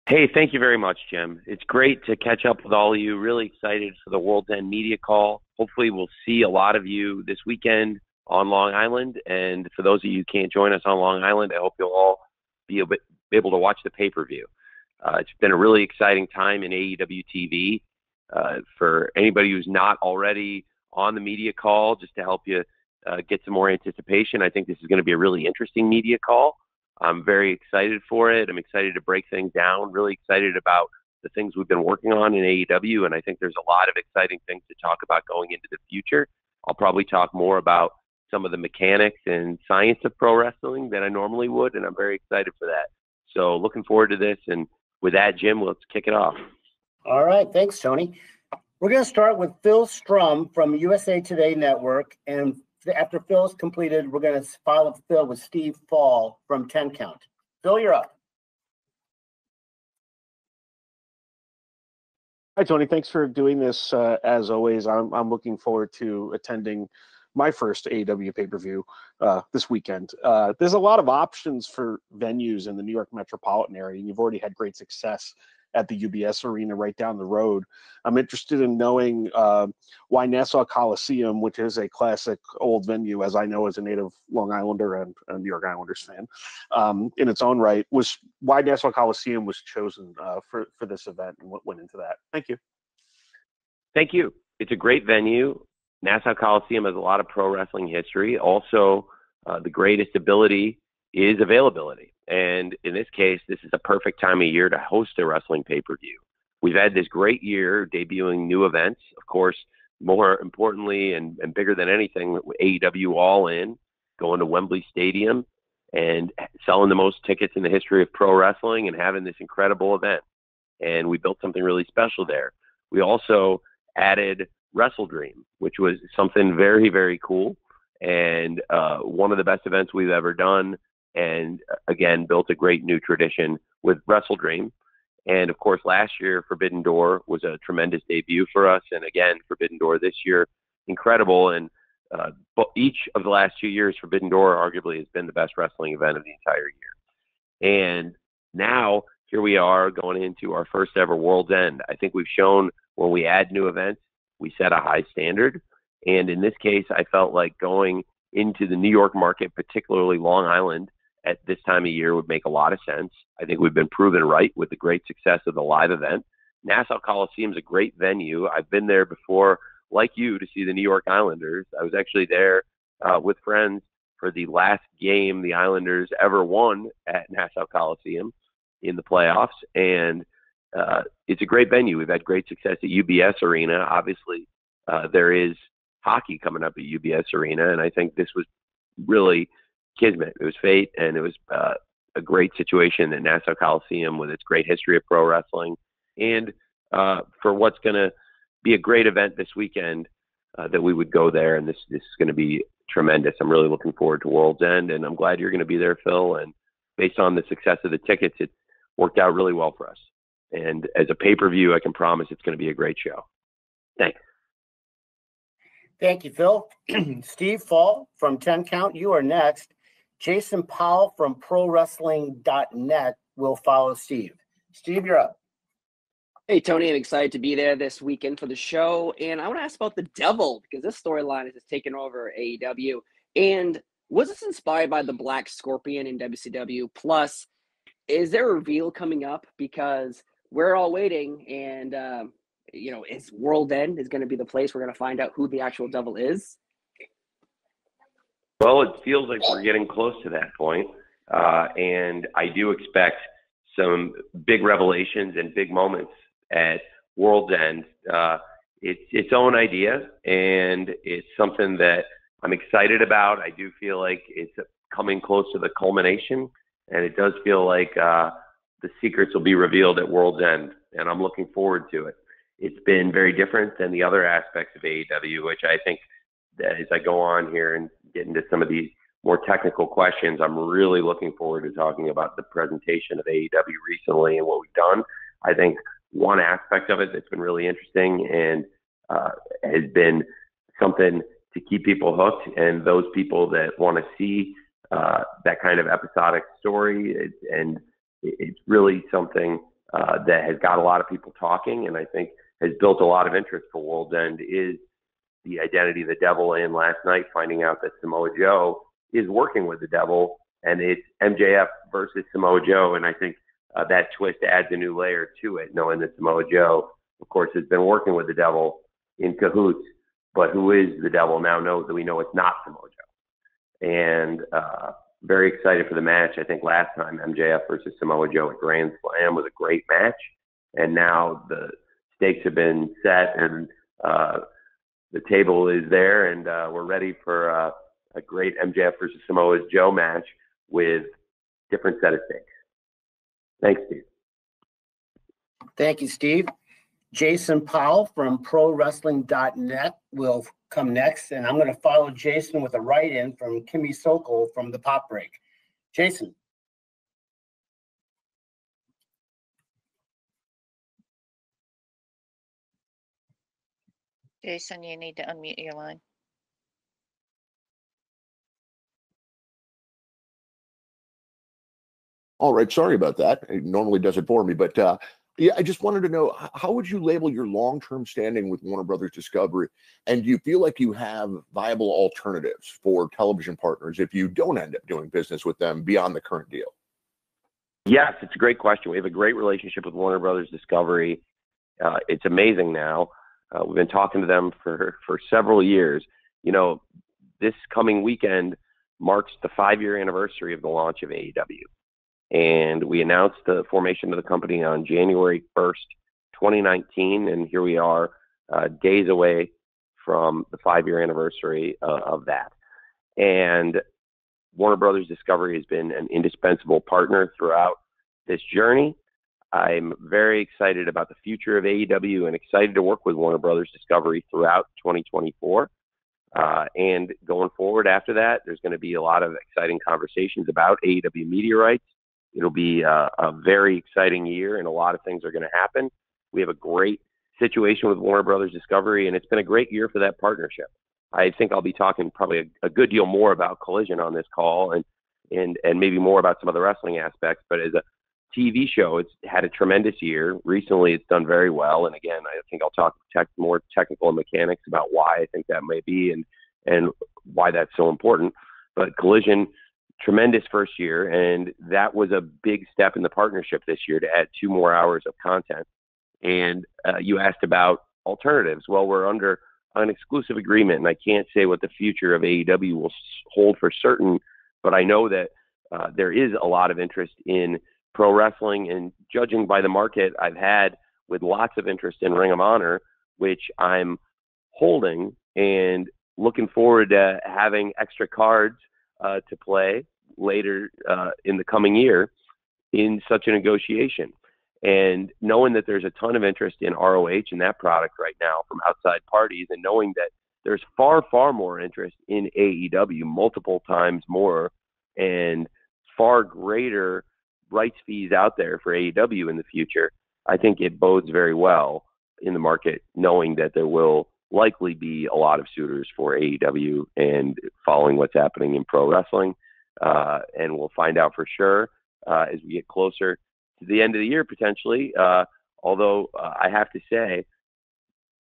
Hey, thank you very much, Jim. It's great to catch up with all of you. Really excited for the World's End Media Call. Hopefully, we'll see a lot of you this weekend on Long Island. And for those of you who can't join us on Long Island, I hope you'll all be able to watch the pay-per-view. It's been a really exciting time in AEW TV. For anybody who's not already on the media call, just to help you get some more anticipation, I think this is going to be a really interesting media call. I'm very excited for it. I'm excited to break things down, really excited about the things we've been working on in AEW, and I think there's a lot of exciting things to talk about going into the future. I'll probably talk more about some of the mechanics and science of pro wrestling than I normally would, and I'm very excited for that. So looking forward to this, and with that, Jim, let's kick it off. All right, thanks, Tony. We're going to start with Phil Strum from USA Today Network, and after Phil's completed, we're going to follow Phil with Steve Fall from 10 Count. Phil, you're up. Hi, Tony. Thanks for doing this. As always, I'm looking forward to attending my first AEW pay-per-view this weekend. There's a lot of options for venues in the New York metropolitan area, and you've already had great success at the UBS Arena right down the road. I'm interested in knowing why Nassau Coliseum, which is a classic old venue, as I know as a native Long Islander and a New York Islanders fan, in its own right, was why Nassau Coliseum was chosen for this event and what went into that. Thank you. Thank you. It's a great venue. Nassau Coliseum has a lot of pro wrestling history. Also, the greatest ability is availability. And in this case, this is a perfect time of year to host a wrestling pay-per-view. We've had this great year debuting new events. Of course, more importantly and bigger than anything, AEW All In, going to Wembley Stadium and selling the most tickets in the history of pro wrestling and having this incredible event. And we built something really special there. We also added Wrestle Dream, which was something very, very cool and one of the best events we've ever done. And again, built a great new tradition with Wrestle Dream. And of course, last year, Forbidden Door was a tremendous debut for us. And again, Forbidden Door this year, incredible. And each of the last 2 years, Forbidden Door arguably has been the best wrestling event of the entire year. And now here we are going into our first ever World's End. I think we've shown when we add new events, we set a high standard. And in this case, I felt like going into the New York market, particularly Long Island, at this time of year would make a lot of sense. I think we've been proven right with the great success of the live event. Nassau Coliseum is a great venue. I've been there before, like you, to see the New York Islanders. I was actually there with friends for the last game the Islanders ever won at Nassau Coliseum in the playoffs. And it's a great venue. We've had great success at UBS Arena. Obviously, there is hockey coming up at UBS Arena, and I think this was really kismet. It was fate, and it was a great situation at Nassau Coliseum with its great history of pro wrestling. And for what's going to be a great event this weekend, that we would go there, and this is going to be tremendous. I'm really looking forward to World's End, and I'm glad you're going to be there, Phil. And based on the success of the tickets, it worked out really well for us. And as a pay-per-view, I can promise it's going to be a great show. Thanks. Thank you, Phil. Steve Fall from 10 Count, you are next. Jason Powell from ProWrestling.net will follow Steve. Steve, you're up. Hey, Tony, I'm excited to be there this weekend for the show. And I want to ask about the Devil, because this storyline has just taken over AEW. And was this inspired by the Black Scorpion in WCW? Plus, is there a reveal coming up? Because we're all waiting, and, is World End is going to be the place we're going to find out who the actual Devil is? Well, it feels like we're getting close to that point. And I do expect some big revelations and big moments at World's End. It's its own idea, and it's something that I'm excited about. I do feel like it's coming close to the culmination, and it does feel like the secrets will be revealed at World's End, and I'm looking forward to it. It's been very different than the other aspects of AEW, which I think that as I go on here and get into some of these more technical questions, I'm really looking forward to talking about the presentation of AEW recently and what we've done. I think one aspect of it that's been really interesting and has been something to keep people hooked, and those people that want to see that kind of episodic story, it's really something that has got a lot of people talking, and I think has built a lot of interest for World's End is the identity of the Devil. And last night, finding out that Samoa Joe is working with the Devil, and it's MJF versus Samoa Joe. And I think that twist adds a new layer to it, knowing that Samoa Joe, of course, has been working with the Devil in cahoots, but who is the Devil now knows that we know it's not Samoa Joe. And very excited for the match. I think last time MJF versus Samoa Joe at Grand Slam was a great match, and now the stakes have been set, and the table is there, and we're ready for a great MJF versus Samoa Joe match with different set of stakes. Thanks, Steve. Thank you, Steve. Jason Powell from ProWrestling.net will come next, and I'm going to follow Jason with a write-in from Kimmy Sokol from the Pop Break. Jason. Jason, you need to unmute your line. All right, sorry about that. It normally does it for me, but yeah, I just wanted to know, how would you label your long-term standing with Warner Brothers Discovery? And do you feel like you have viable alternatives for television partners if you don't end up doing business with them beyond the current deal? Yes, it's a great question. We have a great relationship with Warner Brothers Discovery. It's amazing now. We've been talking to them for several years. You know, this coming weekend marks the 5-year anniversary of the launch of AEW. And we announced the formation of the company on January 1st, 2019, and here we are days away from the 5-year anniversary of that. And Warner Brothers Discovery has been an indispensable partner throughout this journey. I'm very excited about the future of AEW and excited to work with Warner Brothers Discovery throughout 2024. And going forward after that, there's going to be a lot of exciting conversations about AEW media rights. It'll be a very exciting year, and a lot of things are going to happen. We have a great situation with Warner Brothers Discovery, and it's been a great year for that partnership. I think I'll be talking probably a good deal more about Collision on this call and maybe more about some of the wrestling aspects. But as a TV show, it's had a tremendous year. Recently, it's done very well. And again, I think I'll talk more technical and mechanics about why I think that may be and why that's so important. But Collision, tremendous first year, and that was a big step in the partnership this year to add 2 more hours of content. And you asked about alternatives. Well, we're under an exclusive agreement, and I can't say what the future of AEW will hold for certain, but I know that there is a lot of interest in pro wrestling, and judging by the market I've had with lots of interest in Ring of Honor, which I'm holding and looking forward to having extra cards to play later in the coming year in such a negotiation. And knowing that there's a ton of interest in ROH and that product right now from outside parties, and knowing that there's far, far more interest in AEW, multiple times more, and far greater rights fees out there for AEW in the future, I think it bodes very well in the market, knowing that there will likely be a lot of suitors for AEW and following what's happening in pro wrestling. And we'll find out for sure as we get closer to the end of the year, potentially. Although I have to say,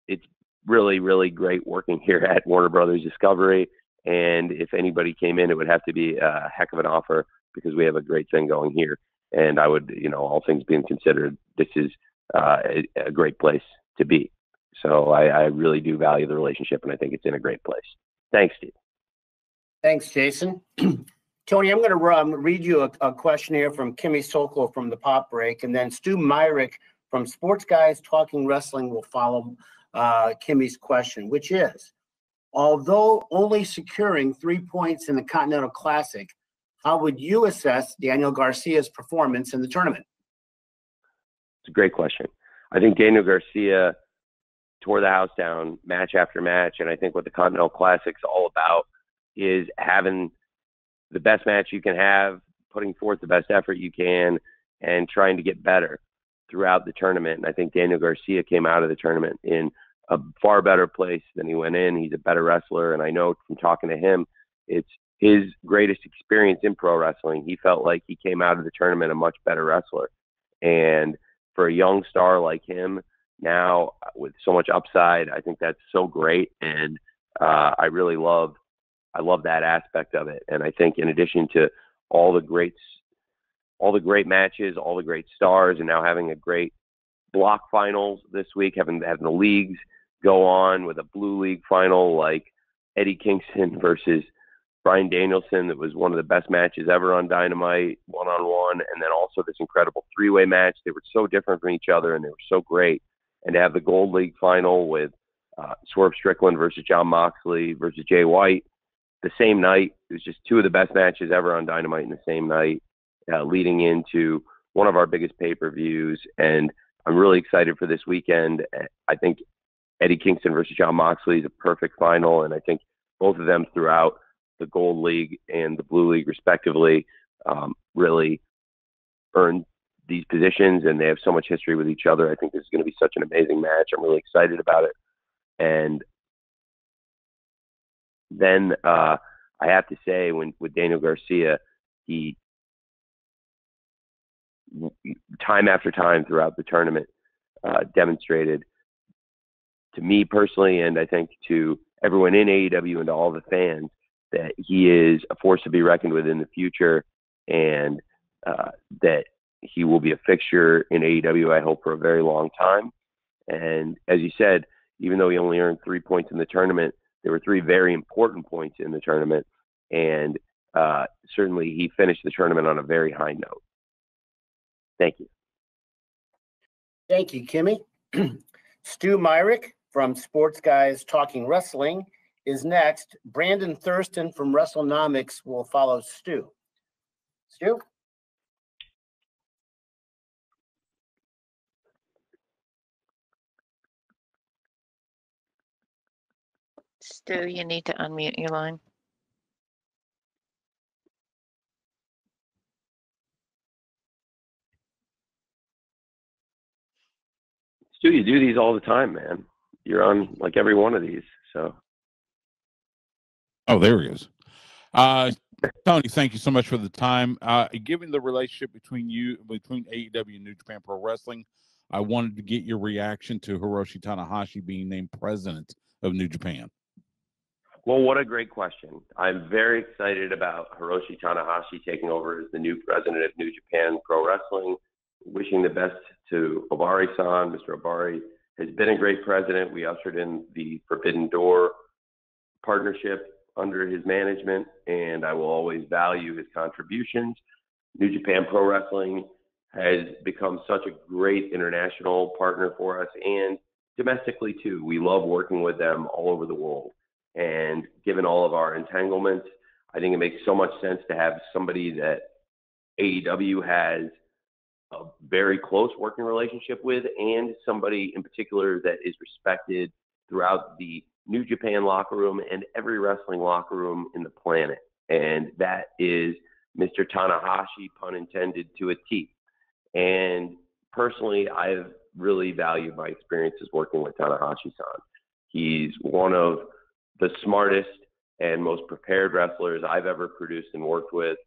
it's really, really great working here at Warner Brothers Discovery. And if anybody came in, it would have to be a heck of an offer because we have a great thing going here. And I would, all things being considered, this is a great place to be. So I really do value the relationship, and I think it's in a great place. Thanks, Steve. Thanks, Jason. Tony, I'm going to read you a question here from Kimmy Sokol from the Pop Break, and then Stu Myrick from Sports Guys Talking Wrestling will follow Kimmy's question, which is, although only securing 3 points in the Continental Classic, how would you assess Daniel Garcia's performance in the tournament? It's a great question. I think Daniel Garcia tore the house down match after match, and I think what the Continental Classic's all about is having the best match you can have, putting forth the best effort you can, and trying to get better throughout the tournament. And I think Daniel Garcia came out of the tournament in a far better place than he went in. He's a better wrestler, and I know from talking to him, it's his greatest experience in pro wrestling. He felt like he came out of the tournament a much better wrestler. And for a young star like him now with so much upside, I think that's so great. And I love that aspect of it. And I think in addition to all the great matches, all the great stars, and now having a great block finals this week, having the leagues go on with a blue league final like Eddie Kingston versus Bryan Danielson, that was one of the best matches ever on Dynamite, one-on-one, and then also this incredible three-way match. They were so different from each other, and they were so great. And to have the Gold League final with Swerve Strickland versus Jon Moxley versus Jay White the same night, it was just two of the best matches ever on Dynamite in the same night, leading into one of our biggest pay-per-views. And I'm really excited for this weekend. I think Eddie Kingston versus Jon Moxley is a perfect final, and I think both of them throughout the Gold League and the Blue League, respectively, really earned these positions, and they have so much history with each other. I think this is going to be such an amazing match. I'm really excited about it. And then I have to say, with Daniel Garcia, he time after time throughout the tournament demonstrated to me personally, and I think to everyone in AEW and to all the fans, that he is a force to be reckoned with in the future, and that he will be a fixture in AEW, I hope, for a very long time. And as you said, even though he only earned 3 points in the tournament, there were 3 very important points in the tournament, and certainly he finished the tournament on a very high note. Thank you. Thank you, Kimmy. Stu Myrick from Sports Guys Talking Wrestling is next. Brandon Thurston from WrestleNomics will follow Stu. Stu? Stu, you need to unmute your line. Stu, you do these all the time, man. You're on like every one of these, so. Oh, there he is. Tony, thank you so much for the time. Given the relationship between AEW and New Japan Pro Wrestling, I wanted to get your reaction to Hiroshi Tanahashi being named president of New Japan. Well, what a great question. I'm very excited about Hiroshi Tanahashi taking over as the new president of New Japan Pro Wrestling. Wishing the best to Obari-san. Mr. Obari has been a great president. We ushered in the Forbidden Door partnership under his management, and I will always value his contributions. New Japan Pro Wrestling has become such a great international partner for us, and domestically too. We love working with them all over the world. And given all of our entanglements, I think it makes so much sense to have somebody that AEW has a very close working relationship with, and somebody in particular that is respected throughout the New Japan locker room and every wrestling locker room in the planet. And that is Mr. Tanahashi, pun intended, to a T. And personally, I've really valued my experiences working with Tanahashi-san. He's one of the smartest and most prepared wrestlers I've ever produced and worked with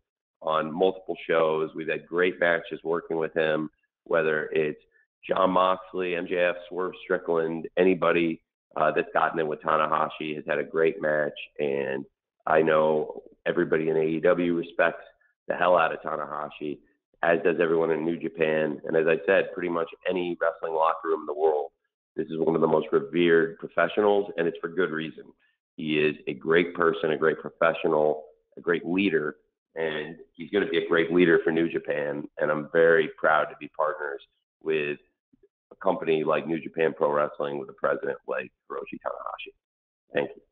on multiple shows. We've had great matches working with him, whether it's Jon Moxley, MJF, Swerve Strickland, anybody that's gotten in with Tanahashi has had a great match. And I know everybody in AEW respects the hell out of Tanahashi, as does everyone in New Japan. And as I said, pretty much any wrestling locker room in the world, this is one of the most revered professionals, and it's for good reason. He is a great person, a great professional, a great leader, and he's going to be a great leader for New Japan. And I'm very proud to be partners with a company like New Japan Pro Wrestling with a president like Hiroshi Tanahashi. Thank you.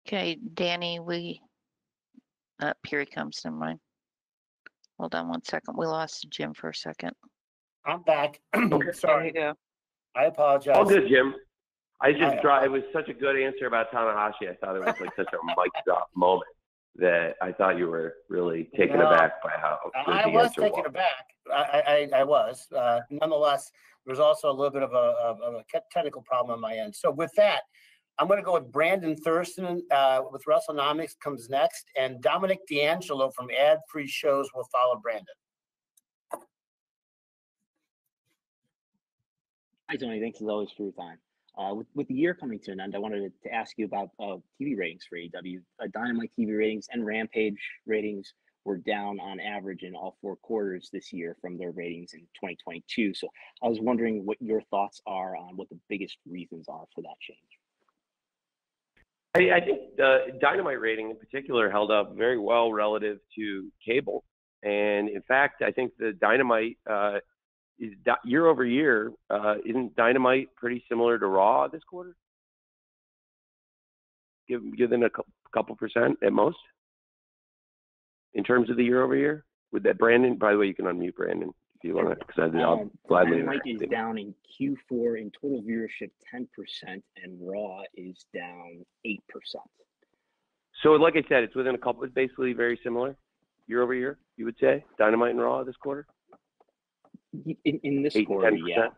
Okay, Danny, here he comes. Never mind. Hold on one second. We lost Jim for a second. I'm back. There Sorry. you go. I apologize. All good, Jim. It was such a good answer about Tanahashi. I thought it was like such a mic drop moment that I thought you were really taken aback by how good I the was answer taken was. aback. I was. Nonetheless, There's also a little bit of a technical problem on my end. So with that, I'm going to go with Brandon Thurston with WrestleNomics comes next, and Dominic D'Angelo from Ad Free Shows will follow Brandon. Hi, Tony. Thanks as always for your time. With the year coming to an end, I wanted to ask you about TV ratings for AEW. Dynamite TV ratings and Rampage ratings were down on average in all 4 quarters this year from their ratings in 2022. So I was wondering what your thoughts are on what the biggest reasons are for that change. I think the Dynamite rating in particular held up very well relative to cable. And in fact, I think the Dynamite is year over year, isn't Dynamite pretty similar to Raw this quarter? Given a couple percent at most in terms of the year over year. With that, Brandon, by the way, you can unmute Brandon if you want to, because I'll gladly. Dynamite is down in Q4 in total viewership 10%, and Raw is down 8%. So, like I said, it's within a couple. It's basically very similar year over year. You would say Dynamite and Raw this quarter. In this quarter, 10%. Yeah.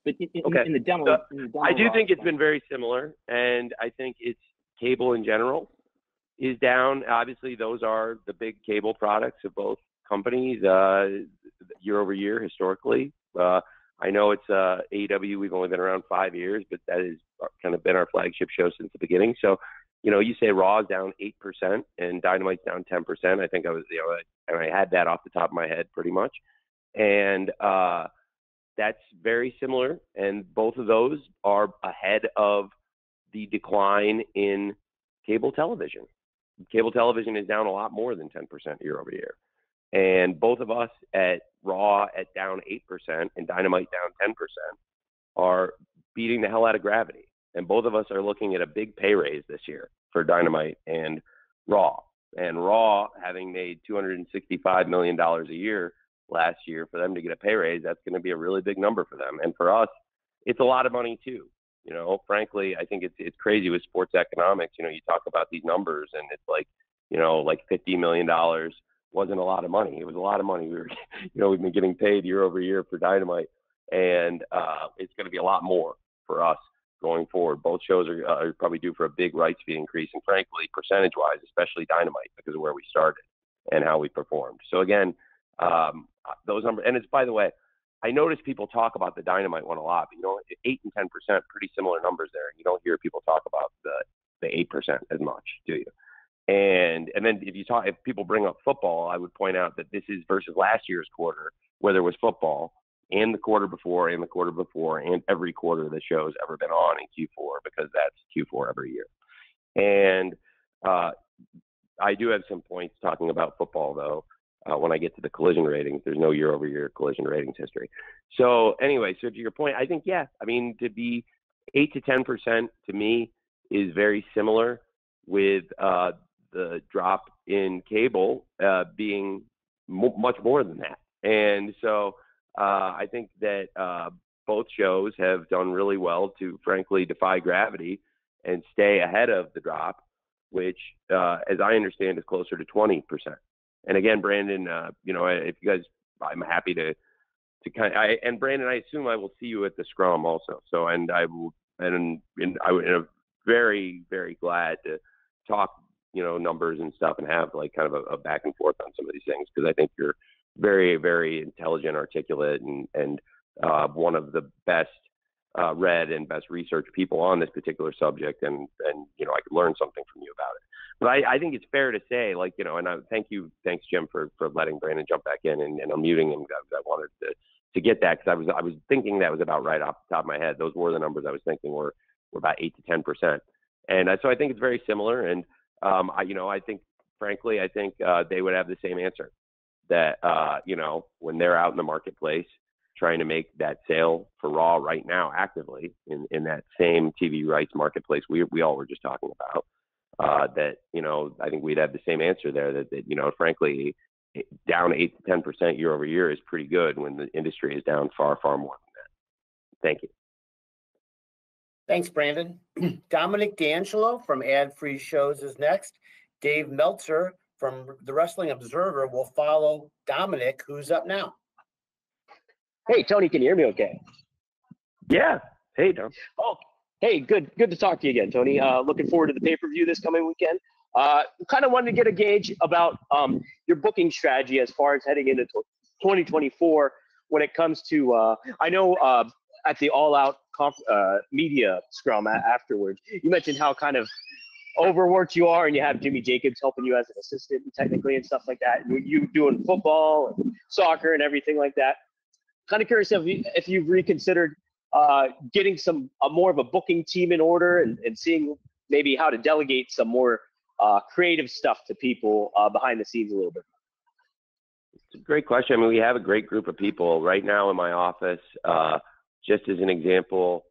But in the demo, I do think it's been very similar, and I think it's cable in general is down. Obviously, those are the big cable products of both companies year over year historically. I know it's AEW. We've only been around 5 years, but that has kind of been our flagship show since the beginning. So, you say Raw is down 8% and Dynamite's down 10%. I think I was, and I had that off the top of my head pretty much. And that's very similar. And both of those are ahead of the decline in cable television. Cable television is down a lot more than 10% year over year. And both of us at Raw at down 8% and Dynamite down 10% are beating the hell out of gravity. And both of us are looking at a big pay raise this year for Dynamite and Raw. And Raw, having made $265 million a year last year, for them to get a pay raise, that's going to be a really big number for them. And for us, it's a lot of money too. Frankly, I think it's crazy with sports economics. You talk about these numbers and it's like, like $50 million wasn't a lot of money. It was a lot of money. We've been getting paid year over year for Dynamite, and it's going to be a lot more for us going forward. Both shows are probably due for a big rights fee increase, and frankly, percentage-wise, especially Dynamite, because of where we started and how we performed. So again, those numbers, and it's, by the way, I notice people talk about the Dynamite one a lot, but 8 and 10%, pretty similar numbers there. You don't hear people talk about the 8% as much, do you? And then if people bring up football, I would point out that this is versus last year's quarter, where there was football, and the quarter before, and the quarter before, and every quarter the show's ever been on in Q4, because that's Q4 every year. And I do have some points talking about football, though. When I get to the collision ratings, there's no year-over-year collision ratings history. So anyway, so to your point, I think, to be 8 to 10% to me is very similar with the drop in cable being much more than that. And so I think that both shows have done really well to, frankly, defy gravity and stay ahead of the drop, which, as I understand, is closer to 20%. And again, Brandon, if you guys, I'm happy to and Brandon, I assume I will see you at the scrum also. So, and I will, and I am very, very glad to talk, numbers and stuff, and have like kind of a back and forth on some of these things, because I think you're very, very intelligent, articulate, and one of the best read and best researched people on this particular subject, and I could learn something from you about it. But I think it's fair to say, and thanks Jim for letting Brandon jump back in and unmuting him. I wanted to get that, because I was thinking that was about right off the top of my head. Those were the numbers I was thinking were about 8 to 10%, and so I think it's very similar. And I think, frankly, they would have the same answer, that when they're out in the marketplace trying to make that sale for Raw right now, actively in that same TV rights marketplace we all were just talking about, that I think we'd have the same answer there, that frankly, down 8 to 10% year over year is pretty good when the industry is down far, far more than that. Thank you. Thanks, Brandon. Dominic D'Angelo from Ad Free Shows is next. Dave Meltzer from the Wrestling Observer will follow Dominic, who's up now. Hey, Tony, can you hear me okay? Yeah. Hey, Tom. Oh, hey, good to talk to you again, Tony. Looking forward to the pay-per-view this coming weekend. Kind of wanted to get a gauge about your booking strategy as far as heading into 2024 when it comes to, I know at the All Out media scrum afterwards, you mentioned how kind of overworked you are, and you have Jimmy Jacobs helping you as an assistant technically and stuff like that. You doing football and soccer and everything like that. Kind of curious if you've reconsidered getting more of a booking team in order and seeing maybe how to delegate some more creative stuff to people behind the scenes a little bit. It's a great question. I mean, we have a great group of people right now in my office. Just as an example,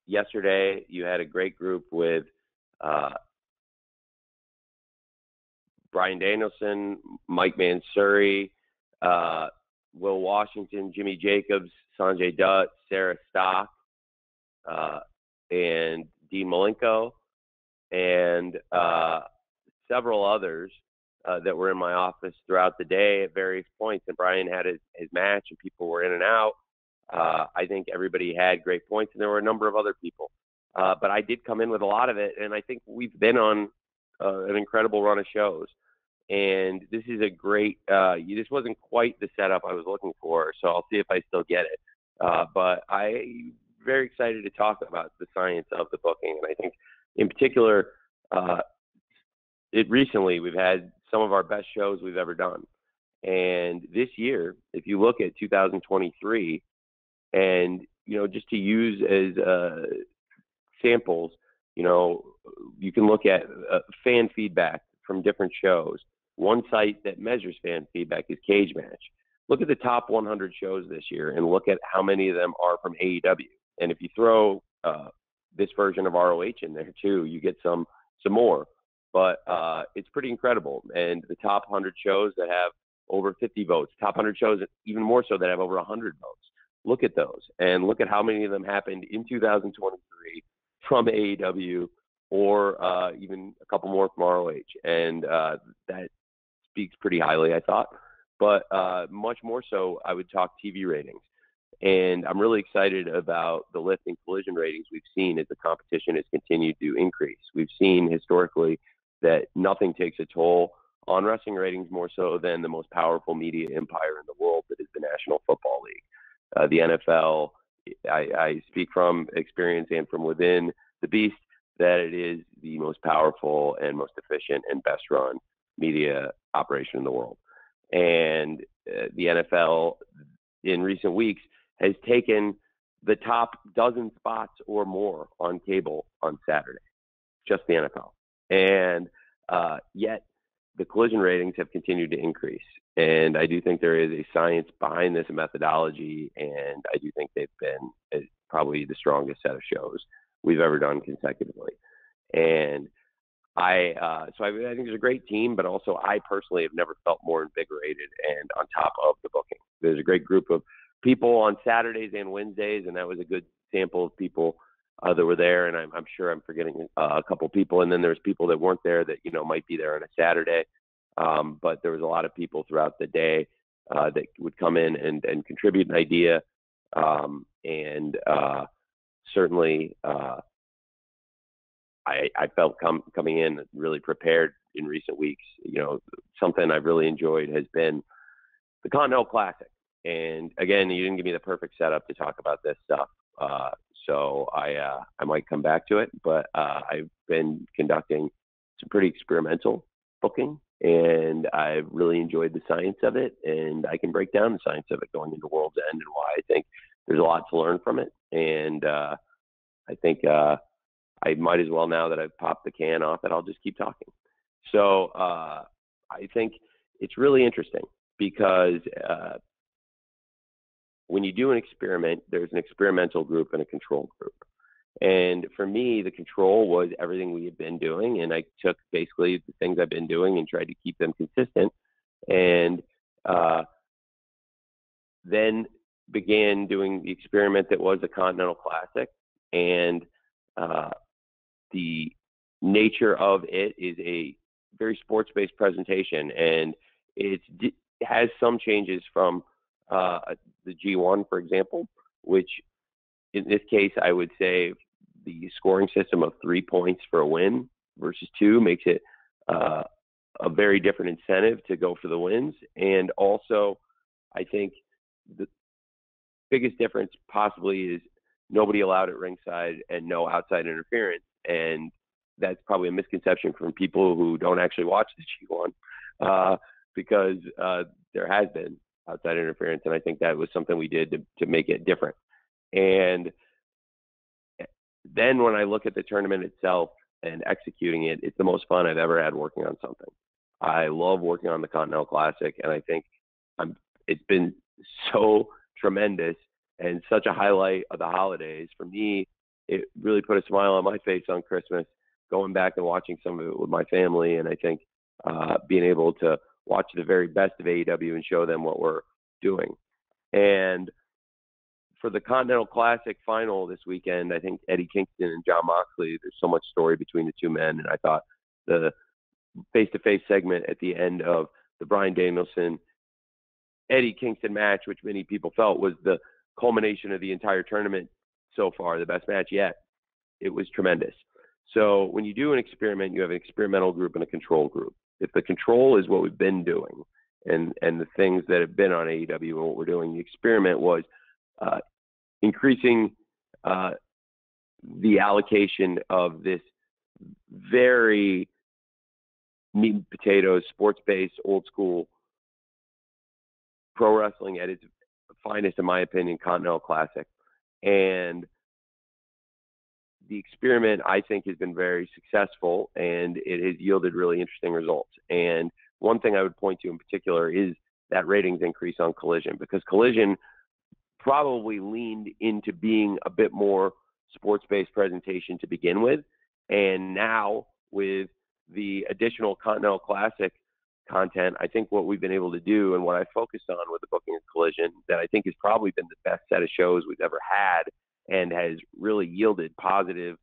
yesterday you had a great group with Brian Danielson, Mike Mansouri, Will Washington, Jimmy Jacobs, Sanjay Dutt, Sarah Stock, and Dean Malenko, and several others that were in my office throughout the day at various points. And Brian had his match, and people were in and out. I think everybody had great points, and there were a number of other people. But I did come in with a lot of it, and I think we've been on an incredible run of shows. And this is a great this wasn't quite the setup I was looking for, so I'll see if I still get it. But I'm very excited to talk about the science of the booking. And I think in particular, recently we've had some of our best shows we've ever done. And this year, if you look at 2023, and, just to use as samples, you can look at fan feedback from different shows. One site that measures fan feedback is Cage Match. Look at the top 100 shows this year and look at how many of them are from AEW. And if you throw this version of ROH in there too, you get some more. But it's pretty incredible. And the top 100 shows that have over 50 votes, top 100 shows even more so that have over 100 votes. Look at those and look at how many of them happened in 2023 from AEW or even a couple more from ROH. And that speaks pretty highly, I thought. But much more so, I would talk TV ratings. And I'm really excited about the lift in collision ratings we've seen as the competition has continued to increase. We've seen historically that nothing takes a toll on wrestling ratings more so than the most powerful media empire in the world, that is the National Football League. The NFL, I speak from experience and from within the beast, that it is the most powerful and most efficient and best run media operation in the world. And the NFL in recent weeks has taken the top dozen spots or more on cable on Saturday, just the NFL. And yet the collision ratings have continued to increase. And I do think there is a science behind this, a methodology, and I do think they've been probably the strongest set of shows we've ever done consecutively. And I think there's a great team, but also I personally have never felt more invigorated and on top of the booking. There's a great group of people on Saturdays and Wednesdays, and that was a good sample of people that were there. And I'm sure I'm forgetting a couple people. And then there's people that weren't there that, might be there on a Saturday. But there was a lot of people throughout the day that would come in and contribute an idea. Certainly, I felt coming in really prepared in recent weeks. Something I've really enjoyed has been the Continental Classic. And again, you didn't give me the perfect setup to talk about this stuff. So I might come back to it, but I've been conducting some pretty experimental booking, and I've really enjoyed the science of it, and I can break down the science of it going into World's End and why I think there's a lot to learn from it. And I think I might as well, now that I've popped the can off it, I'll just keep talking. So I think it's really interesting because when you do an experiment, there's an experimental group and a control group. And for me, the control was everything we had been doing. And I took basically the things I've been doing and tried to keep them consistent. And then began doing the experiment that was the Continental Classic. And the nature of it is a very sports-based presentation. And it has some changes from the G1, for example, which in this case, I would say the scoring system of 3 points for a win versus 2 makes it a very different incentive to go for the wins. And also, I think the biggest difference possibly is nobody allowed at ringside and no outside interference. And that's probably a misconception from people who don't actually watch the G1 because there has been outside interference. And I think that was something we did to make it different. And then when I look at the tournament itself and executing it, it's the most fun I've ever had working on something. I love working on the Continental Classic, and I think it's been so tremendous and such a highlight of the holidays. For me, it really put a smile on my face on Christmas, going back and watching some of it with my family, and I think being able to watch the very best of AEW and show them what we're doing. And for the Continental Classic final this weekend, I think Eddie Kingston and Jon Moxley, there's so much story between the two men, and I thought the face-to-face segment at the end of the Bryan Danielson Eddie Kingston match, which many people felt was the culmination of the entire tournament so far, the best match yet. It was tremendous. So when you do an experiment, you have an experimental group and a control group. If the control is what we've been doing and the things that have been on AEW and what we're doing, the experiment was increasing the allocation of this very meat and potatoes, sports-based, old-school pro wrestling at its finest, in my opinion, Continental Classic. And the experiment, I think, has been very successful, and it has yielded really interesting results. And one thing I would point to in particular is that ratings increase on Collision, because Collision probably leaned into being a bit more sports-based presentation to begin with. And now with the additional Continental Classic content, I think what we've been able to do and what I focused on with the booking of Collision that I think has probably been the best set of shows we've ever had and has really yielded positive,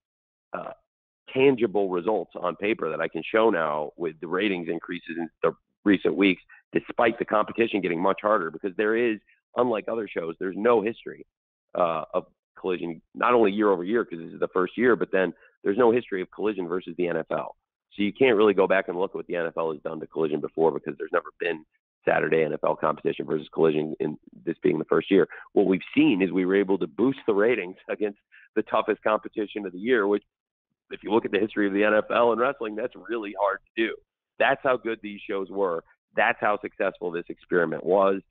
tangible results on paper that I can show now with the ratings increases in the recent weeks, despite the competition getting much harder, because there is, unlike other shows, there's no history of Collision, not only year over year because this is the first year, but then there's no history of Collision versus the NFL. So you can't really go back and look at what the NFL has done to Collision before because there's never been Saturday NFL competition versus Collision in this being the first year. What we've seen is we were able to boost the ratings against the toughest competition of the year, which if you look at the history of the NFL and wrestling, that's really hard to do. That's how good these shows were. That's how successful this experiment was.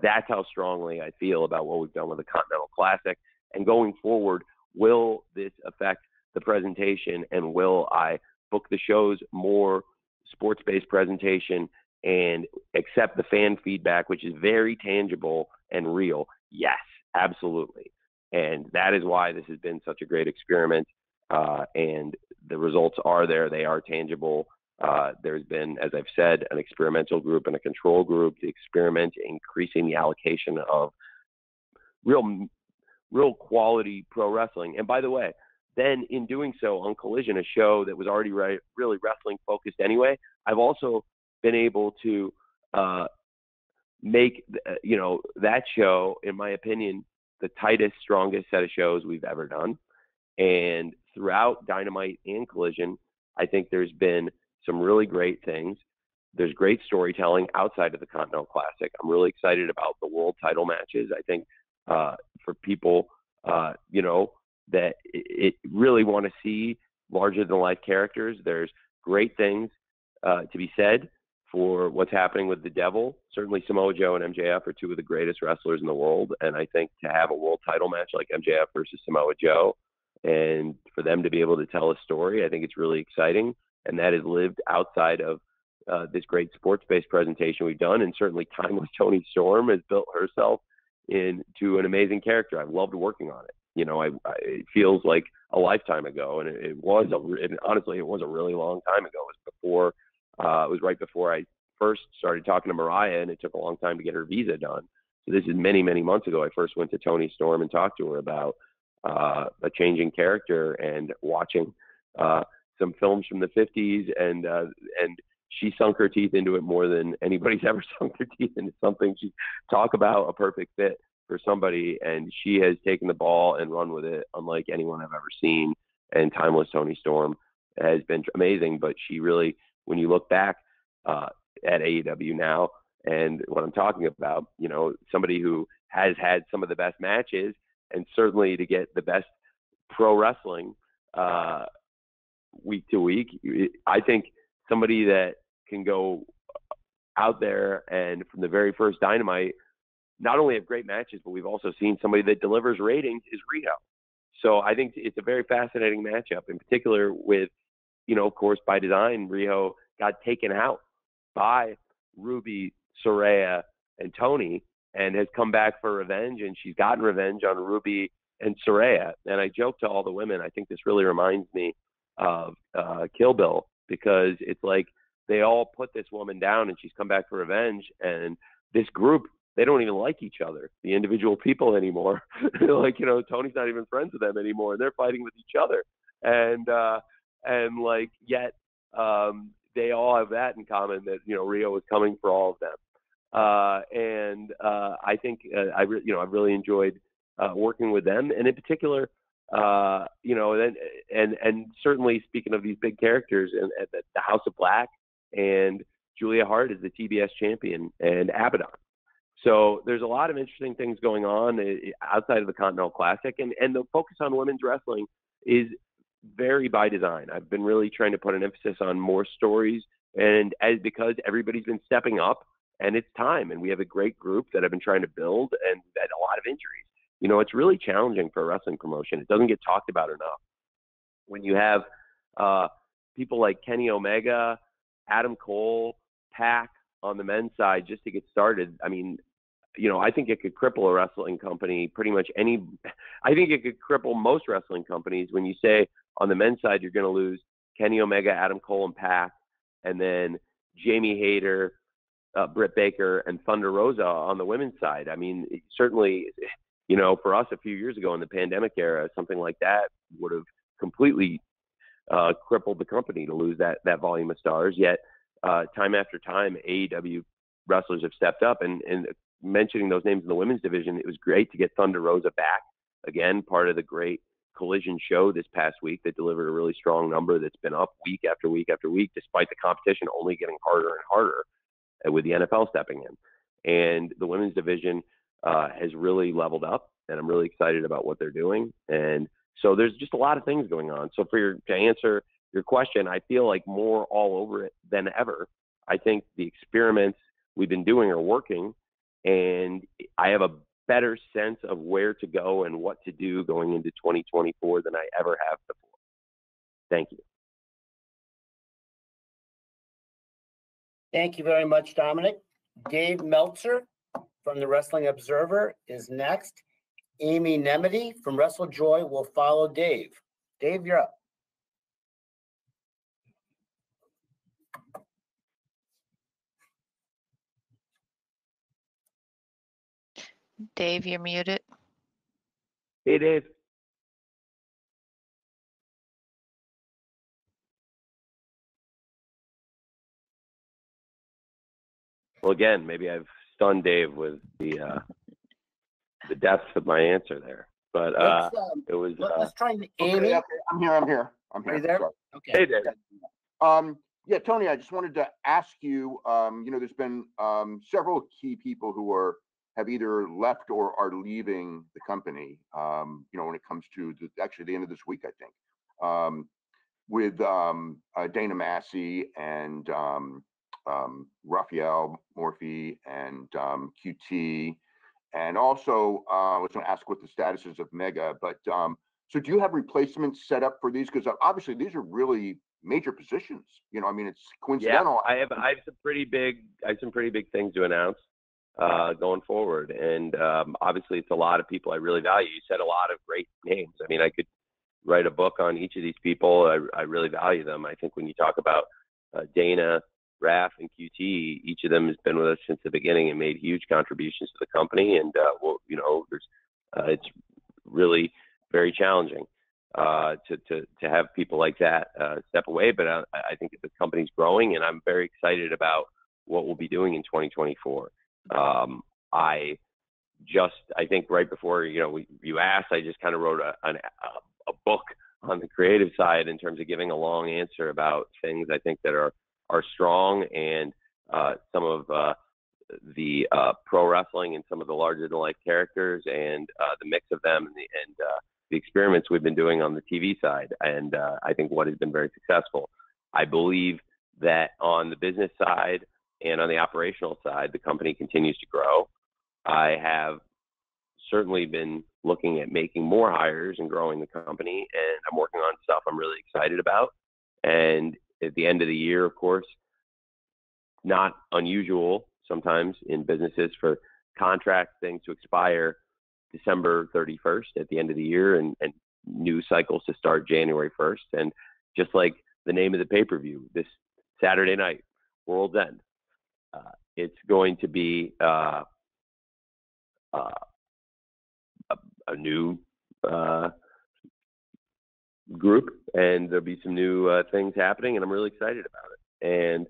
That's how strongly I feel about what we've done with the Continental Classic. And going forward, will this affect the presentation, and will I book the shows more sports-based presentation and accept the fan feedback, which is very tangible and real? Yes, absolutely. And that is why this has been such a great experiment. And the results are there. They are tangible. There's been, as I've said, an experimental group and a control group to experiment, increasing the allocation of real quality pro wrestling. And by the way, then in doing so on Collision, a show that was already really wrestling focused anyway, I've also been able to make that show, in my opinion, the tightest, strongest set of shows we've ever done. And throughout Dynamite and Collision, I think there's been some really great things. There's great storytelling outside of the Continental Classic. I'm really excited about the world title matches. I think for people, that it really want to see larger than life characters, there's great things to be said for what's happening with the Devil. Certainly Samoa Joe and MJF are two of the greatest wrestlers in the world. And I think to have a world title match like MJF versus Samoa Joe, and for them to be able to tell a story, I think it's really exciting. And that has lived outside of this great sports-based presentation we've done. And certainly Time with Toni Storm has built herself into an amazing character. I've loved working on it. It feels like a lifetime ago, and honestly, it was a really long time ago. It was right before I first started talking to Mariah, and it took a long time to get her visa done. So this is many, many months ago. I first went to Toni Storm and talked to her about a changing character and watching some films from the 50s, and she sunk her teeth into it more than anybody's ever sunk their teeth into something. She talk about a perfect fit for somebody, and she has taken the ball and run with it unlike anyone I've ever seen. And Timeless Tony Storm has been amazing, but she really, when you look back at AEW now and what I'm talking about, you know, somebody who has had some of the best matches, and certainly to get the best pro wrestling week to week, I think somebody that can go out there and from the very first Dynamite not only have great matches, but we've also seen somebody that delivers ratings is Riho. So I think it's a very fascinating matchup, in particular with, you know, of course, by design, Riho got taken out by Ruby, Saraya, and Tony, and has come back for revenge, and she's gotten revenge on Ruby and Saraya. And I joke to all the women, I think this really reminds me of Kill Bill, because it's like they all put this woman down and she's come back for revenge, and this group, they don't even like each other, the individual people anymore. Like, you know, Tony's not even friends with them anymore, and they're fighting with each other. And like, yet they all have that in common, that, you know, Rio is coming for all of them. I think I've really enjoyed working with them, and in particular, you know, and certainly speaking of these big characters, and the House of Black and Julia Hart is the TBS champion, and Abaddon. So there's a lot of interesting things going on outside of the Continental Classic, and the focus on women's wrestling is very by design. I've been really trying to put an emphasis on more stories, and because everybody's been stepping up, and it's time, and we have a great group that I've been trying to build, and had a lot of injuries. You know, it's really challenging for a wrestling promotion. It doesn't get talked about enough. When you have people like Kenny Omega, Adam Cole, Pac on the men's side just to get started, I mean, you know, I think it could cripple a wrestling company pretty much any. I think it could cripple most wrestling companies when you say on the men's side you're going to lose Kenny Omega, Adam Cole, and Pac, and then Jamie Hayter, Britt Baker, and Thunder Rosa on the women's side. I mean, certainly, you know, for us a few years ago in the pandemic era, something like that would have completely crippled the company to lose that volume of stars. Yet, time after time, AEW wrestlers have stepped up, and mentioning those names in the women's division, it was great to get Thunder Rosa back again, part of the great Collision show this past week that delivered a really strong number that's been up week after week after week, despite the competition only getting harder and harder with the NFL stepping in. And the women's division has really leveled up, and I'm really excited about what they're doing. And so there's just a lot of things going on. So to answer your question, I feel like more all over it than ever. I think the experiments we've been doing are working, and I have a better sense of where to go and what to do going into 2024 than I ever have before. Thank you. Thank you very much, Dominic. Dave Meltzer from the Wrestling Observer is next. Amy Nemedy from WrestleJoy will follow Dave. Dave, you're up. Dave, you're muted. Hey, Dave. Well, again, maybe I've stunned Dave with the depth of my answer there, but it was. Let's try Amy. Okay, I'm here. Are you there? Sorry. Okay. Hey, Dave. Yeah, Tony, I just wanted to ask you. You know, there's been several key people who have either left or are leaving the company. You know, when it comes to the end of this week, I think, with Dana Massey and Raphael Morphy and QT, and also I was going to ask what the status is of Mega. But so, do you have replacements set up for these? Because obviously these are really major positions. You know, I mean, it's coincidental. Yeah, I have some pretty big things to announce going forward, and obviously it's a lot of people I really value. You said a lot of great names. I mean, I could write a book on each of these people. I really value them. I think when you talk about Dana, Raph, and QT, each of them has been with us since the beginning and made huge contributions to the company. And well, you know, it's really very challenging to have people like that step away. But I think the company's growing, and I'm very excited about what we'll be doing in 2024. I just, I think right before, you asked, I just kind of wrote a book on the creative side in terms of giving a long answer about things I think that are strong, and some of the pro wrestling and some of the larger than life characters, and the mix of them, and the experiments we've been doing on the TV side, and I think what has been very successful. I believe that on the business side and on the operational side, the company continues to grow. I have certainly been looking at making more hires and growing the company, and I'm working on stuff I'm really excited about. And at the end of the year, of course, not unusual sometimes in businesses for contract things to expire December 31st at the end of the year, and new cycles to start January 1st. And just like the name of the pay-per-view, this Saturday night, World's End, it's going to be a new group, and there'll be some new things happening, and I'm really excited about it. And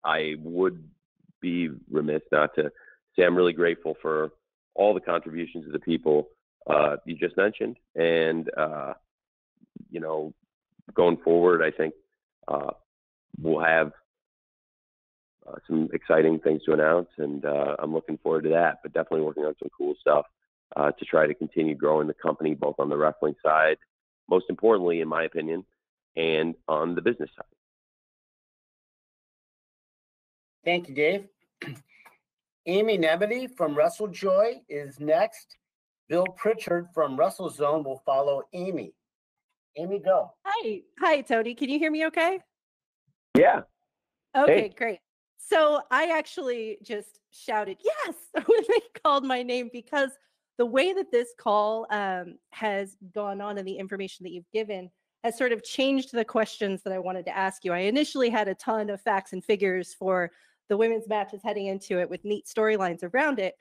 I would be remiss not to say I'm really grateful for all the contributions of the people you just mentioned. And, going forward, I think we'll have some exciting things to announce, and I'm looking forward to that, but definitely working on some cool stuff to try to continue growing the company, both on the wrestling side, most importantly, in my opinion, and on the business side. Thank you, Dave. Amy Nemedy from WrestleJoy is next. Bill Pritchard from WrestleZone will follow Amy. Amy, go. Hi, Tony. Can you hear me okay? Yeah. Okay, Hey. Great. So I actually just shouted, yes, when they called my name, because the way that this call has gone on and the information that you've given has sort of changed the questions that I wanted to ask you. I initially had a ton of facts and figures for the women's matches heading into it with neat storylines around it.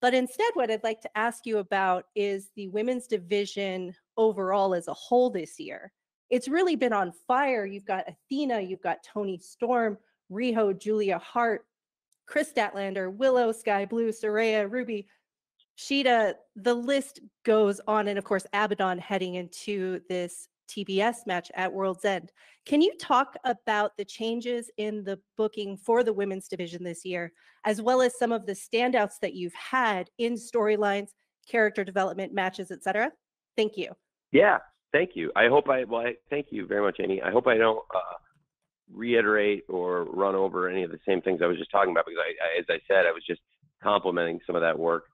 But instead, what I'd like to ask you about is the women's division overall as a whole this year. It's really been on fire. You've got Athena, you've got Toni Storm, Riho, Julia Hart, Chris Statlander, Willow, Sky Blue, Saraya, Ruby, Sheeta. The list goes on. And of course, Abaddon heading into this TBS match at World's End. Can you talk about the changes in the booking for the women's division this year, as well as some of the standouts that you've had in storylines, character development, matches, etc.? Thank you. Yeah, thank you. Thank you very much, Amy. I hope I don't reiterate or run over any of the same things I was just talking about, because as I said, I was just complimenting some of that work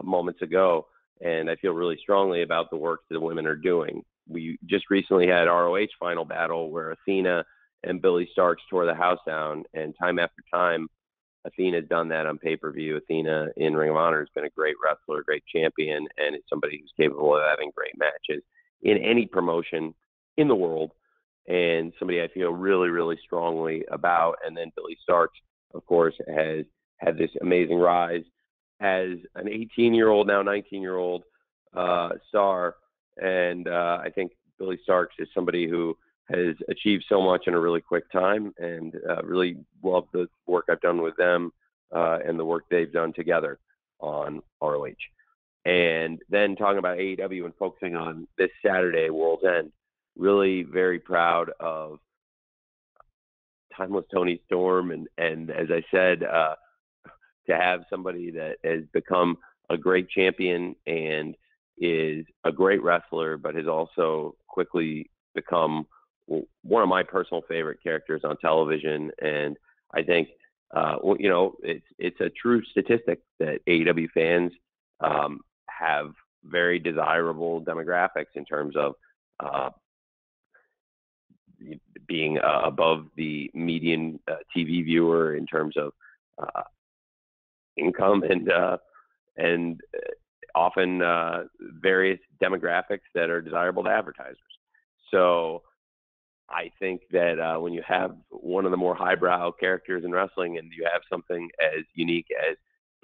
moments ago, and I feel really strongly about the work that the women are doing. We just recently had ROH Final Battle, where Athena and Billy Starks tore the house down, and time after time, Athena's done that on pay-per-view. Athena in Ring of Honor has been a great wrestler, great champion, and is somebody who's capable of having great matches in any promotion in the world, and somebody I feel really, really strongly about. And then Billy Starks, of course, has had this amazing rise as an 18-year-old, now 19-year-old star. And I think Billy Starks is somebody who has achieved so much in a really quick time, and really love the work I've done with them and the work they've done together on ROH. And then talking about AEW and focusing on this Saturday, World's End, really very proud of Timeless Toni Storm. And as I said, to have somebody that has become a great champion and is a great wrestler, but has also quickly become one of my personal favorite characters on television. And I think, it's a true statistic that AEW fans have very desirable demographics in terms of being above the median TV viewer in terms of income, and often various demographics that are desirable to advertisers. So I think that when you have one of the more highbrow characters in wrestling, and you have something as unique as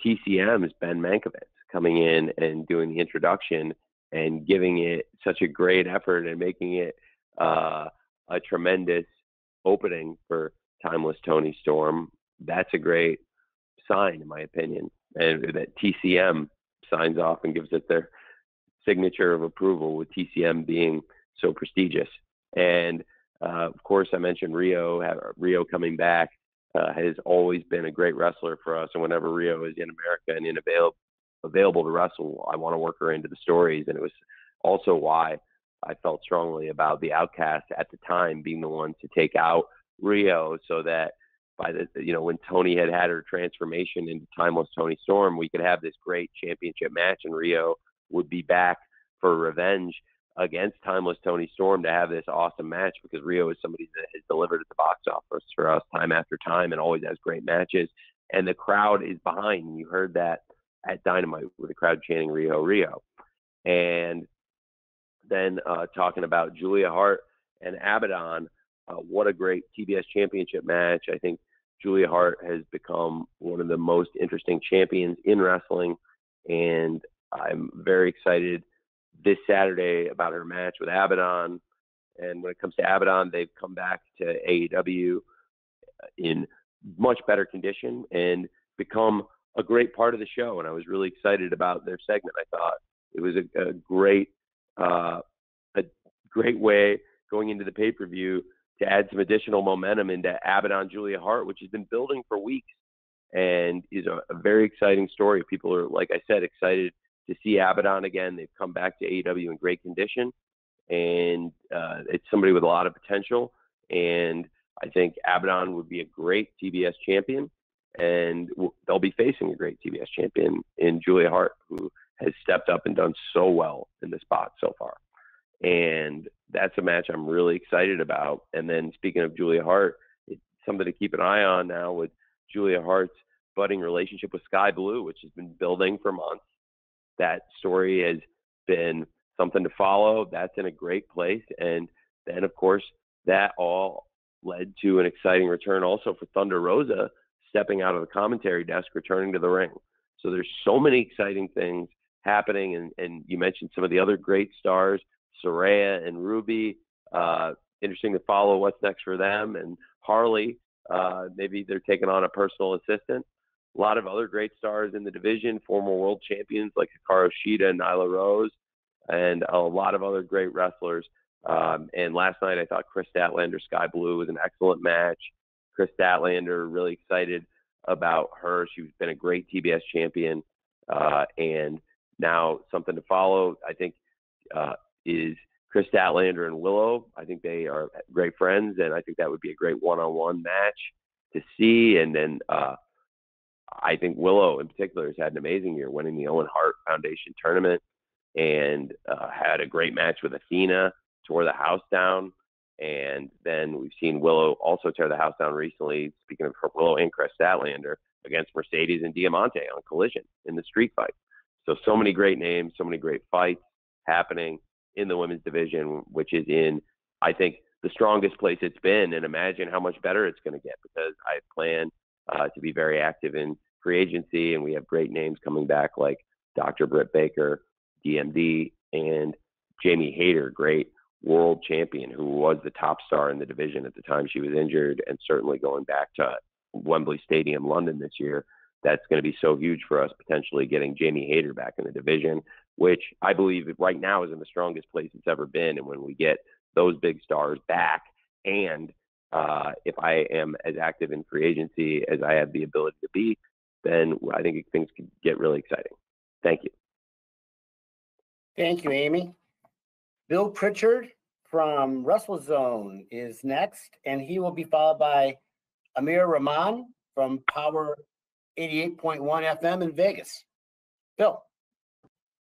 TCM's Ben Mankiewicz coming in and doing the introduction and giving it such a great effort and making it a tremendous opening for Timeless Toni Storm, that's a great sign, in my opinion. and that TCM signs off and gives it their signature of approval, with TCM being so prestigious. And of course, I mentioned Rio coming back has always been a great wrestler for us. And whenever Rio is in America and available to wrestle, I want to work her into the stories. And it was also why I felt strongly about the Outcast at the time being the ones to take out Rio, so that by when Tony had her transformation into Timeless Tony Storm, we could have this great championship match, and Rio would be back for revenge against Timeless Tony Storm to have this awesome match, because Rio is somebody that has delivered at the box office for us time after time and always has great matches. And the crowd is behind. And you heard that at Dynamite with the crowd chanting Rio, Rio. And then talking about Julia Hart and Abaddon, what a great TBS championship match. I think Julia Hart has become one of the most interesting champions in wrestling, and I'm very excited this Saturday about her match with Abaddon. And when it comes to Abaddon, they've come back to AEW in much better condition and become a great part of the show. And I was really excited about their segment. I thought it was a great way going into the pay-per-view to add some additional momentum into Abaddon Julia Hart, which has been building for weeks and is a very exciting story. People are, like I said, excited to see Abaddon again. They've come back to AEW in great condition, and it's somebody with a lot of potential. And I think Abaddon would be a great TBS champion, and they'll be facing a great TBS champion in Julia Hart, who has stepped up and done so well in the spot so far. And that's a match I'm really excited about. And then speaking of Julia Hart, it's something to keep an eye on now with Julia Hart's budding relationship with Sky Blue, which has been building for months. That story has been something to follow. That's in a great place. And then, of course, that all led to an exciting return also for Thunder Rosa, stepping out of the commentary desk, returning to the ring. So there's so many exciting things happening. And you mentioned some of the other great stars, Soraya and Ruby. Interesting to follow what's next for them. And Harley, maybe they're taking on a personal assistant. A lot of other great stars in the division, former world champions like Hikaru Shida and Nyla Rose, and a lot of other great wrestlers. And last night I thought Chris Statlander, Sky Blue was an excellent match. Chris Statlander, really excited about her. She's been a great TBS champion. And now something to follow, I think, is Chris Statlander and Willow. I think they are great friends, and I think that would be a great one-on-one match to see. And then I think Willow in particular has had an amazing year, winning the Owen Hart Foundation tournament, and had a great match with Athena, tore the house down. And then we've seen Willow also tear the house down recently, speaking of Willow and Chris Statlander, against Mercedes and Diamante on Collision in the street fight. So many great names, so many great fights happening in the women's division, which is in, I think, the strongest place it's been. And imagine how much better it's going to get, because I plan to be very active in free agency, and we have great names coming back like Dr. Britt Baker, DMD, and Jamie Hayter, great world champion who was the top star in the division at the time she was injured, and certainly going back to Wembley Stadium, London this year. That's going to be so huge for us, potentially getting Jamie Hayter back in the division, which I believe right now is in the strongest place it's ever been. And when we get those big stars back, and if I am as active in free agency as I have the ability to be, then I think things could get really exciting. Thank you. Thank you, Amy. Bill Pritchard from WrestleZone is next, and he will be followed by Amir Rahman from Power 88.1 FM in Vegas. Bill.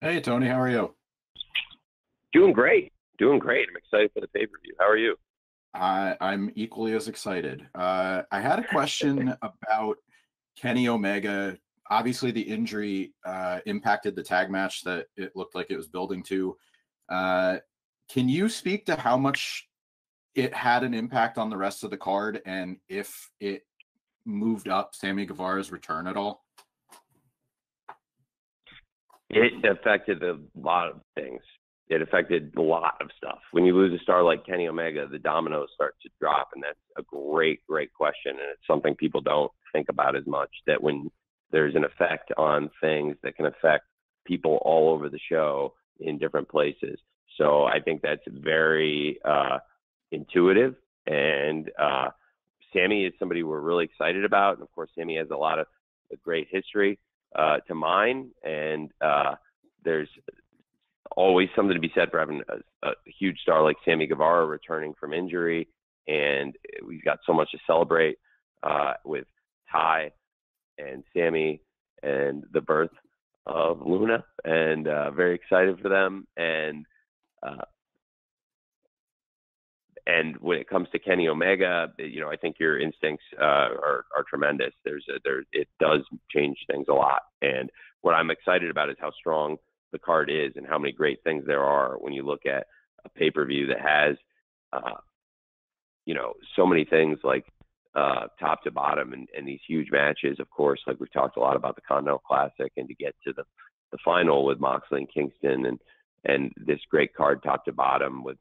Hey, Tony, how are you? Doing great. I'm excited for the pay-per-view. How are you? I'm equally as excited. I had a question about Kenny Omega. Obviously, the injury impacted the tag match that it looked like it was building to. Can you speak to how much it had an impact on the rest of the card, and if it moved up Sammy Guevara's return at all? It affected a lot of things. It affected a lot of stuff. When you lose a star like Kenny Omega, the dominoes start to drop, and that's a great question, and it's something people don't think about as much, that when there's an effect on things that can affect people all over the show in different places. So I think that's very intuitive. And Sammy is somebody we're really excited about. And of course, Sammy has a lot of great history to mine. And there's always something to be said for having a huge star like Sammy Guevara returning from injury. And we've got so much to celebrate with Ty and Sammy and the birth of Luna, and very excited for them. And when it comes to Kenny Omega, I think your instincts are tremendous. It does change things a lot. And what I'm excited about is how strong the card is and how many great things there are when you look at a pay-per-view that has, so many things like top to bottom and these huge matches. Of course, like we've talked a lot about the Continental Classic, and to get to the final with Moxley and Kingston, and this great card top to bottom with,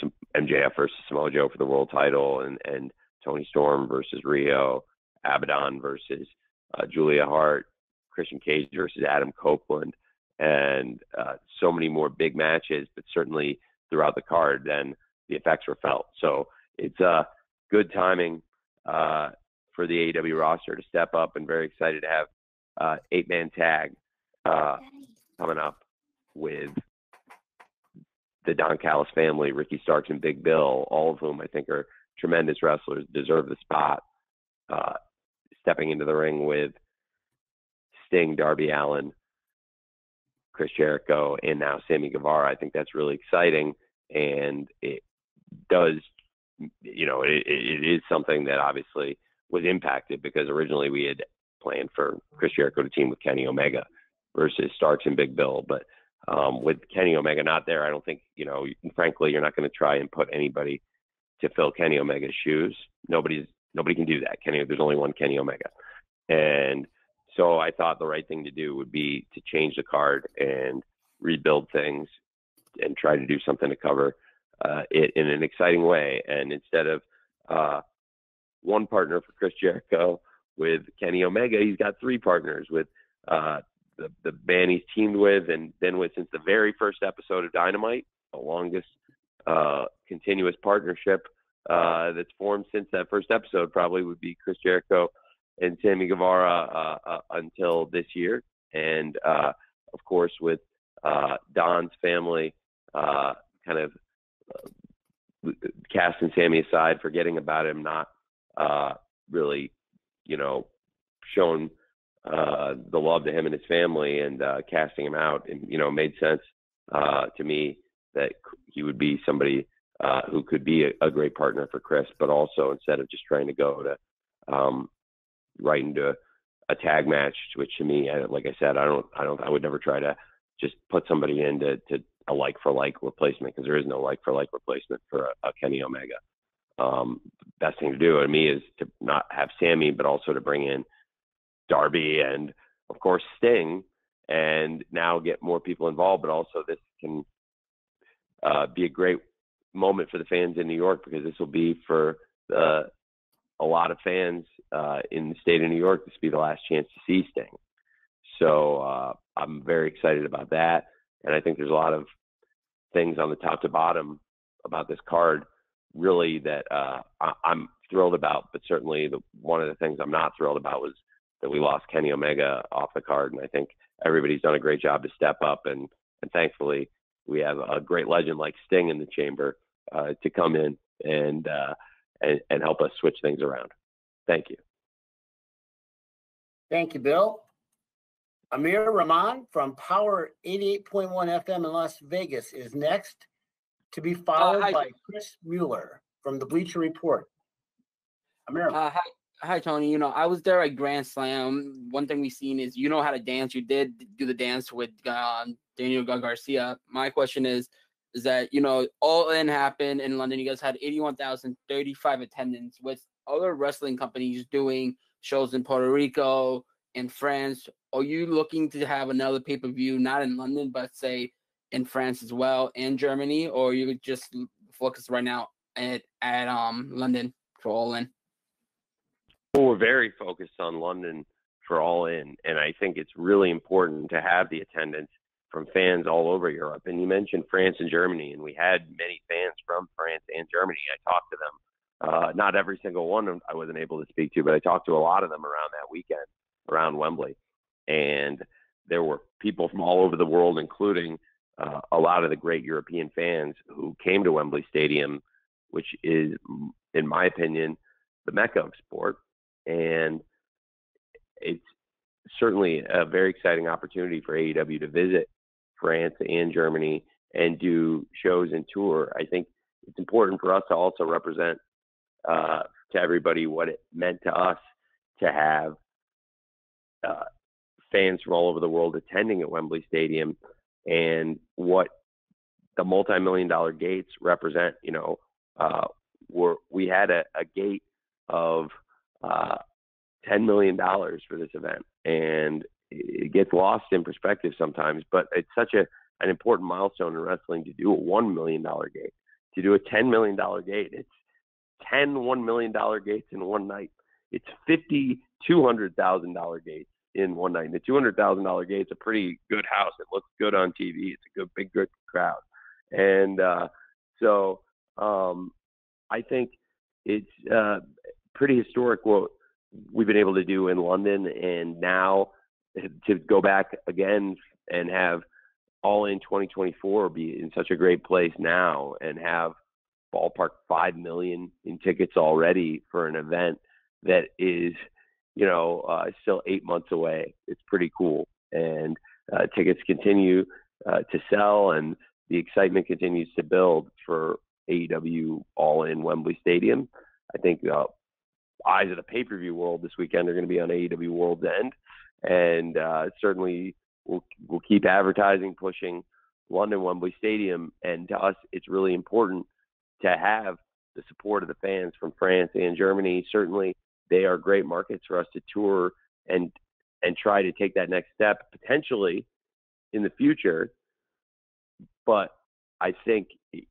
some MJF versus Samoa Joe for the world title, and Tony Storm versus Rio, Abaddon versus Julia Hart, Christian Cage versus Adam Copeland, and so many more big matches, but certainly throughout the card, then the effects were felt. So it's good timing for the AEW roster to step up, and very excited to have 8-man tag coming up with the Don Callis family, Ricky Starks and Big Bill, all of whom I think are tremendous wrestlers, deserve the spot, stepping into the ring with Sting, Darby Allin, Chris Jericho, and now Sammy Guevara. I think that's really exciting, and it does, it is something that obviously was impacted, because originally we had planned for Chris Jericho to team with Kenny Omega versus Starks and Big Bill, but with Kenny Omega not there, I don't think, frankly, you're not going to try and put anybody to fill Kenny Omega's shoes. Nobody can do that. There's only one Kenny Omega. And so I thought the right thing to do would be to change the card and rebuild things and try to do something to cover it in an exciting way. And instead of one partner for Chris Jericho with Kenny Omega, he's got 3 partners with the band he's teamed with and been with since the very first episode of Dynamite, the longest continuous partnership that's formed since that first episode probably would be Chris Jericho and Sammy Guevara until this year. And of course, with Don's family kind of casting Sammy aside, forgetting about him, not really, showing the love to him and his family, and casting him out, and made sense to me that he would be somebody who could be a great partner for Chris, but also instead of just trying to go to right into a tag match, which to me, like I said, I would never try to just put somebody into a like for like replacement, because there is no like for like replacement for a Kenny Omega. Best thing to do to me is to not have Sammy, but also to bring in Darby and of course Sting, and now get more people involved. But also this can be a great moment for the fans in New York, because this will be for a lot of fans in the state of New York, this will be the last chance to see Sting. So I'm very excited about that, and I think there's a lot of things on the top to bottom about this card really that I'm thrilled about. But certainly one of the things I'm not thrilled about was that we lost Kenny Omega off the card, and I think everybody's done a great job to step up, and thankfully we have a great legend like Sting in the chamber to come in and help us switch things around. Thank you. Thank you, Bill. Amir Rahman from Power 88.1 FM in Las Vegas is next, to be followed by Chris Mueller from the Bleacher Report. Amir. Hi, Tony. I was there at Grand Slam. One thing we've seen is you know how to dance. You did do the dance with Daniel Garcia. My question is that, All In happened in London. You guys had 81,035 attendance. With other wrestling companies doing shows in Puerto Rico and France, are you looking to have another pay-per-view, not in London, but say in France as well, and Germany, or you just focus right now at London for All In? Well, we're very focused on London for All In, and I think it's really important to have the attendance from fans all over Europe. And you mentioned France and Germany, and we had many fans from France and Germany. I talked to them. Not every single one I wasn't able to speak to, but I talked to a lot of them around that weekend around Wembley. And there were people from all over the world, including a lot of the great European fans who came to Wembley Stadium, which is, in my opinion, the mecca of sport. And it's certainly a very exciting opportunity for AEW to visit France and Germany and do shows and tour. I think it's important for us to also represent to everybody what it meant to us to have fans from all over the world attending at Wembley Stadium and what the multi-million-dollar gates represent. You know, we had a gate of $10 million for this event, and it gets lost in perspective sometimes, but it's such an important milestone in wrestling to do a $1 million gate, to do a $10 million gate. It's 10 $1 million gates in one night. It's 50 $200,000 gates in one night. And the $200,000 gate's a pretty good house. It looks good on TV. It's a good crowd. And so I think it's pretty historic what we've been able to do in London, and now to go back again and have All In 2024 be in such a great place now and have ballpark 5 million in tickets already for an event that is, you know, still 8 months away. It's pretty cool. And tickets continue to sell, and the excitement continues to build for AEW All In Wembley Stadium. I think eyes of the pay-per-view world this weekend are going to be on AEW World's End, and certainly we'll keep advertising, pushing London Wembley Stadium. And to us, it's really important to have the support of the fans from France and Germany. Certainly, they are great markets for us to tour and try to take that next step potentially in the future. But I think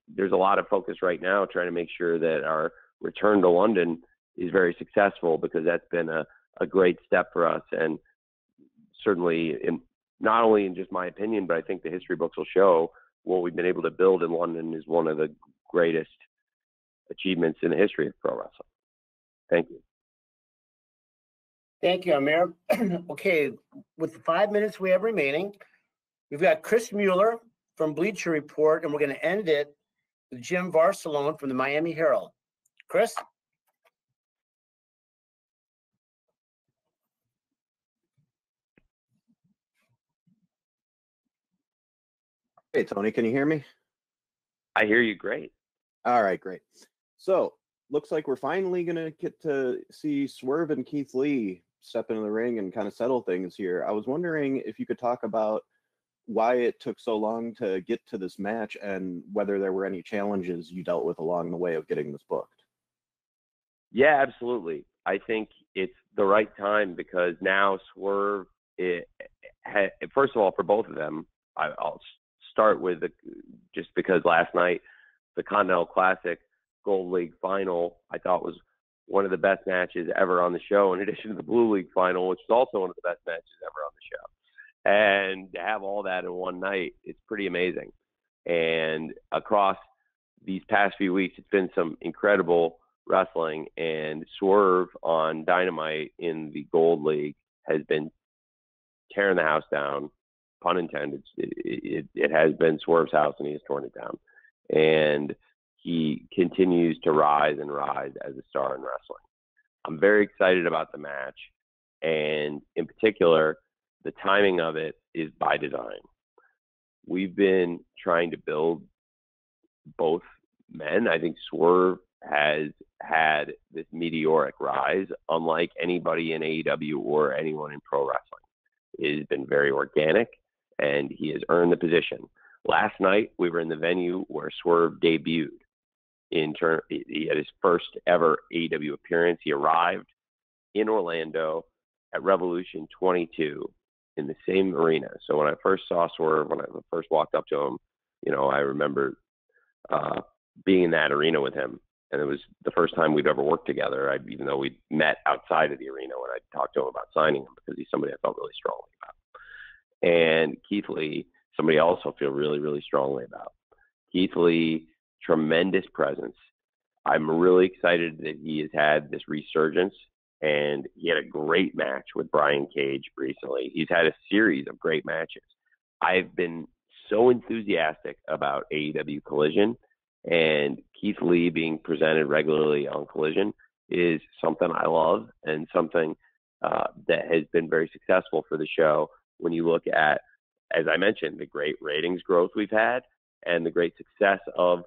there's a lot of focus right now trying to make sure that our return to London is very successful, because that's been a great step for us. And certainly, not only in just my opinion, but I think the history books will show what we've been able to build in London is one of the greatest achievements in the history of pro wrestling. Thank you. Thank you, Amir. Okay, with the 5 minutes we have remaining, we've got Chris Mueller from Bleacher Report, and we're going to end it with Jim Varsalone from the Miami Herald. Chris? Hey, Tony, can you hear me? I hear you great. All right, great. So, looks like we're finally going to get to see Swerve and Keith Lee step into the ring and kind of settle things here. I was wondering if you could talk about why it took so long to get to this match and whether there were any challenges you dealt with along the way of getting this booked. Yeah, absolutely. I think it's the right time, because now Swerve, first of all, for both of them, I'll start with just because last night, the Continental Classic Gold League Final, I thought was one of the best matches ever on the show, in addition to the Blue League Final, which was also one of the best matches ever on the show. And to have all that in one night, it's pretty amazing. And across these past few weeks, it's been some incredible wrestling, and Swerve on Dynamite in the Gold League has been tearing the house down, pun intended. It has been Swerve's house, and he has torn it down. And he continues to rise and rise as a star in wrestling. I'm very excited about the match, and in particular, the timing of it is by design. We've been trying to build both men. I think Swerve has had this meteoric rise, unlike anybody in AEW or anyone in pro wrestling. It has been very organic, and he has earned the position. Last night, we were in the venue where Swerve debuted. He had his first ever AEW appearance. He arrived in Orlando at Revolution 22 in the same arena. So when I first saw Swerve, when I first walked up to him, you know, I remember being in that arena with him And it was the first time we've ever worked together, even though we met outside of the arena when I talked to him about signing him, because he's somebody I felt really strongly about. And Keith Lee, somebody else I feel really, really strongly about. Keith Lee, tremendous presence. I'm really excited that he has had this resurgence, and he had a great match with Brian Cage recently. He's had a series of great matches. I've been so enthusiastic about AEW Collision, and Keith Lee being presented regularly on Collision is something I love, and something that has been very successful for the show when you look at, as I mentioned, the great ratings growth we've had and the great success of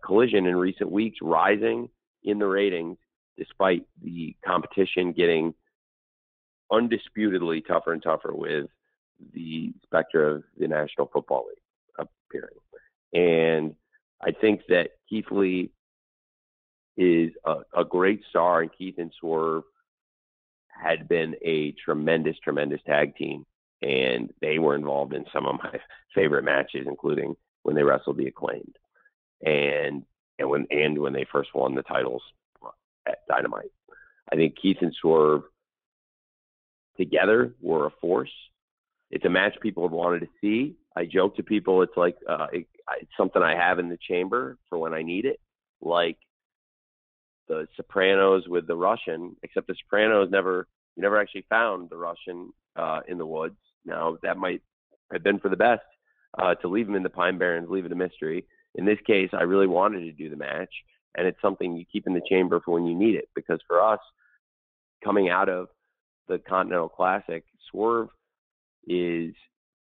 Collision in recent weeks, rising in the ratings despite the competition getting undisputedly tougher and tougher with the specter of the National Football League appearing. And I think that Keith Lee is a great star, and Keith and Swerve had been a tremendous, tremendous tag team, and they were involved in some of my favorite matches, including when they wrestled the Acclaimed, and when they first won the titles at Dynamite. I think Keith and Swerve together were a force. It's a match people have wanted to see. I joke to people, it's like it's something I have in the chamber for when I need it, like the Sopranos with the Russian, except the Sopranos you never actually found the Russian in the woods. Now, that might have been for the best to leave him in the Pine Barrens, leave it a mystery. In this case, I really wanted to do the match, and it's something you keep in the chamber for when you need it, because for us, coming out of the Continental Classic, Swerve is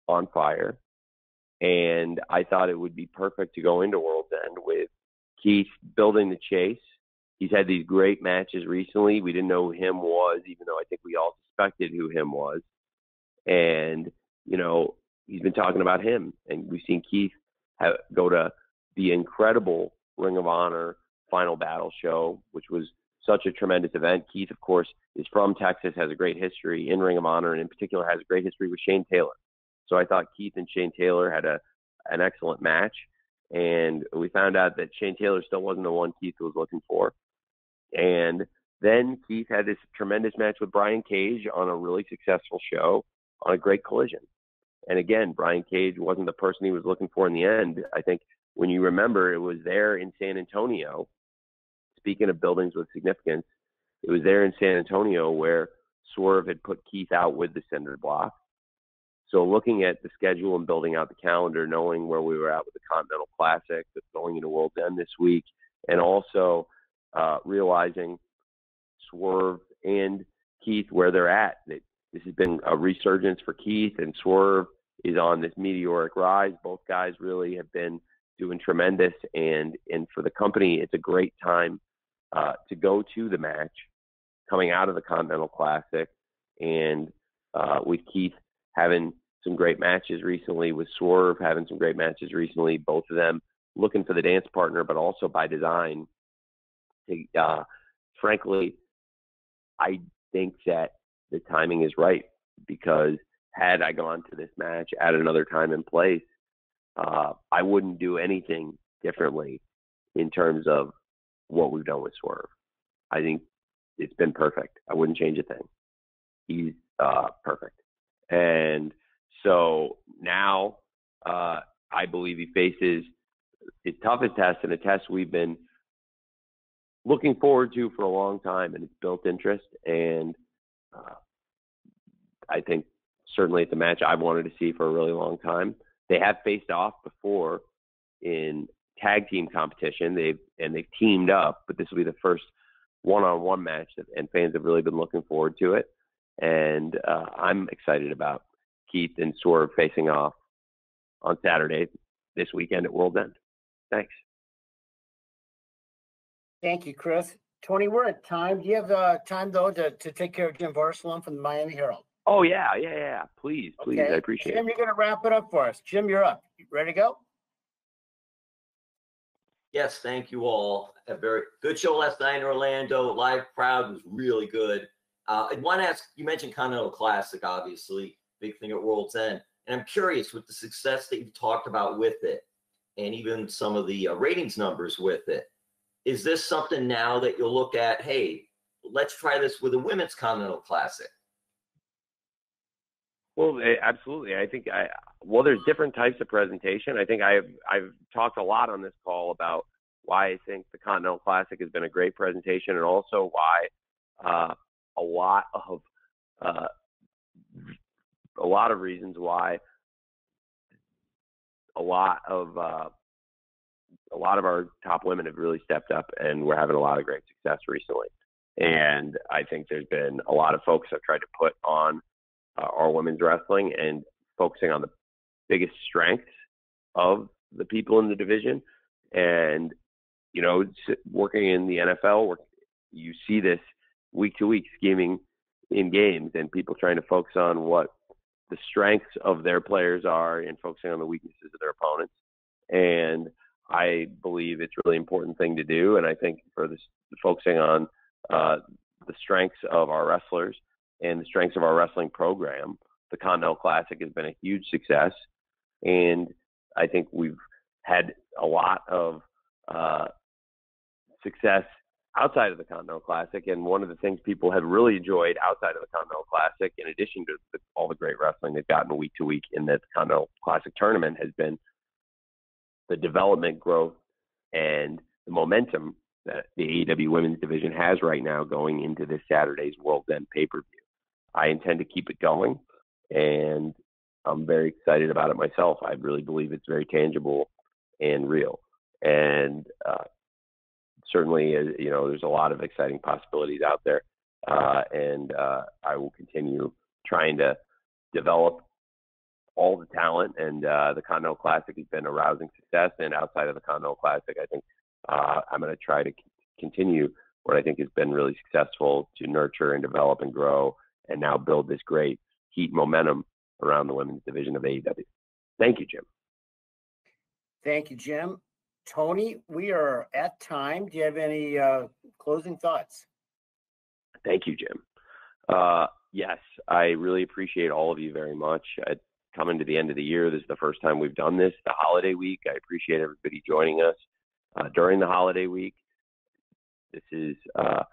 on fire, and I thought it would be perfect to go into World's End with Keith building the chase. He's had these great matches recently. We didn't know who him was, even though I think we all suspected who him was. And, he's been talking about him. And we've seen Keith go to the incredible Ring of Honor Final Battle show, which was such a tremendous event. Keith, of course, is from Texas, has a great history in Ring of Honor, and in particular has a great history with Shane Taylor. So I thought Keith and Shane Taylor had an excellent match. And we found out that Shane Taylor still wasn't the one Keith was looking for. And then Keith had this tremendous match with Brian Cage on a really successful show on a great Collision. And again, Brian Cage wasn't the person he was looking for in the end. I think when you remember, it was there in San Antonio. Speaking of buildings with significance, it was there in San Antonio where Swerve had put Keith out with the Cinder Block. So looking at the schedule and building out the calendar, knowing where we were at with the Continental Classic, that's going into World's End this week, and also realizing Swerve and Keith where they're at. This has been a resurgence for Keith, and Swerve is on this meteoric rise. Both guys really have been doing tremendous, and for the company, it's a great time to go to the match coming out of the Continental Classic, and with Keith having some great matches recently, with Swerve having some great matches recently, both of them looking for the dance partner, but also by design. Frankly, I think that the timing is right, because had I gone to this match at another time and place, I wouldn't do anything differently in terms of what we've done with Swerve. I think it's been perfect. I wouldn't change a thing. He's perfect. And so now I believe he faces his toughest test, and a test we've been looking forward to for a long time, and it's built interest. And I think certainly it's a match I've wanted to see for a really long time. They have faced off before in tag team competition. They've teamed up, but this will be the first one-on-one match, and fans have really been looking forward to it. And I'm excited about Keith and Swerve facing off on Saturday this weekend at World's End. Thanks. Thank you, Chris. Tony, we're at time. Do you have time, though, to take care of Jim Barcelona from the Miami Herald? Oh, yeah. Please. Okay. I appreciate Jim, it. you're going to wrap it up for us. Jim, you're up. You ready to go? Yes, thank you all. A very good show last night in Orlando. Live crowd was really good. I want to ask, you mentioned Continental Classic, obviously, big thing at World's End. And I'm curious, with the success that you've talked about with it, and even some of the ratings numbers with it, Is this something now that you'll look at, hey, let's try this with a women's Continental Classic? Well, absolutely. I think there's different types of presentation. I think I've talked a lot on this call about why I think the Continental Classic has been a great presentation, and also why a lot of reasons why a lot of our top women have really stepped up, and we're having a lot of great success recently. And I think there's been a lot of folks that have tried to put on our women's wrestling and focusing on the biggest strengths of the people in the division. And, you know, working in the NFL, where you see this week to week scheming in games and people trying to focus on what the strengths of their players are and focusing on the weaknesses of their opponents. And I believe it's a really important thing to do. And I think for this, focusing on the strengths of our wrestlers and the strengths of our wrestling program, the Continental Classic has been a huge success. And I think we've had a lot of success outside of the Continental Classic. And one of the things people have really enjoyed outside of the Continental Classic, in addition to all the great wrestling they've gotten week to week in the Continental Classic tournament, has been the development, growth, and the momentum that the AEW women's division has right now going into this Saturday's World's End pay-per-view. I intend to keep it going, and I'm very excited about it myself. I really believe it's very tangible and real. And certainly, you know, there's a lot of exciting possibilities out there. And I will continue trying to develop all the talent. And the Continental Classic has been a rousing success. And outside of the Continental Classic, I think I'm going to try to continue what I think has been really successful to nurture and develop and grow, and now build this great heat momentum around the women's division of AEW. Thank you, Jim. Thank you, Jim. Tony, we are at time. Do you have any closing thoughts? Thank you, Jim. Yes, I really appreciate all of you very much. Coming to the end of the year, this is the first time we've done this, the holiday week. I appreciate everybody joining us during the holiday week. This is a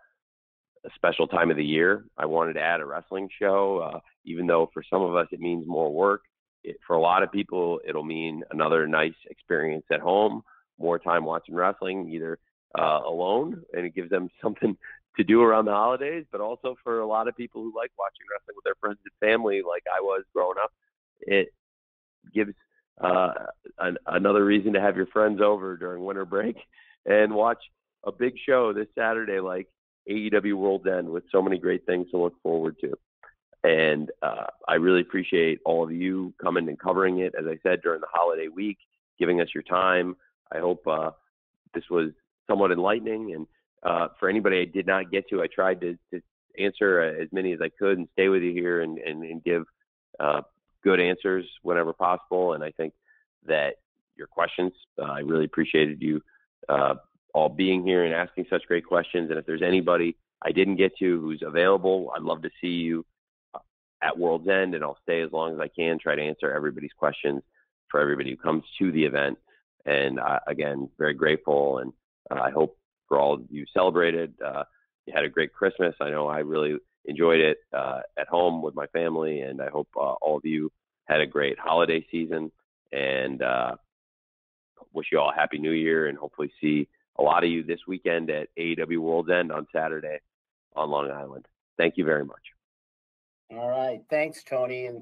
special time of the year. I wanted to add a wrestling show, even though for some of us it means more work. For a lot of people, it'll mean another nice experience at home, more time watching wrestling, either alone, and it gives them something to do around the holidays, but also for a lot of people who like watching wrestling with their friends and family, like I was growing up, it gives another reason to have your friends over during winter break and watch a big show this Saturday like AEW World's End, with so many great things to look forward to. And I really appreciate all of you coming and covering it, as I said, during the holiday week, giving us your time. I hope this was somewhat enlightening. And for anybody I did not get to, I tried to answer as many as I could and stay with you here and give good answers whenever possible. And I think that your questions, I really appreciated you all being here and asking such great questions. And if there's anybody I didn't get to who's available, I'd love to see you at World's End, and I'll stay as long as I can, try to answer everybody's questions for everybody who comes to the event. And again, very grateful. And I hope for all of you celebrated. You had a great Christmas. I know I really enjoyed it at home with my family, and I hope all of you had a great holiday season, and wish you all a happy new year, and hopefully see a lot of you this weekend at AEW World's End on Saturday on Long Island. Thank you very much. All right. Thanks, Tony. And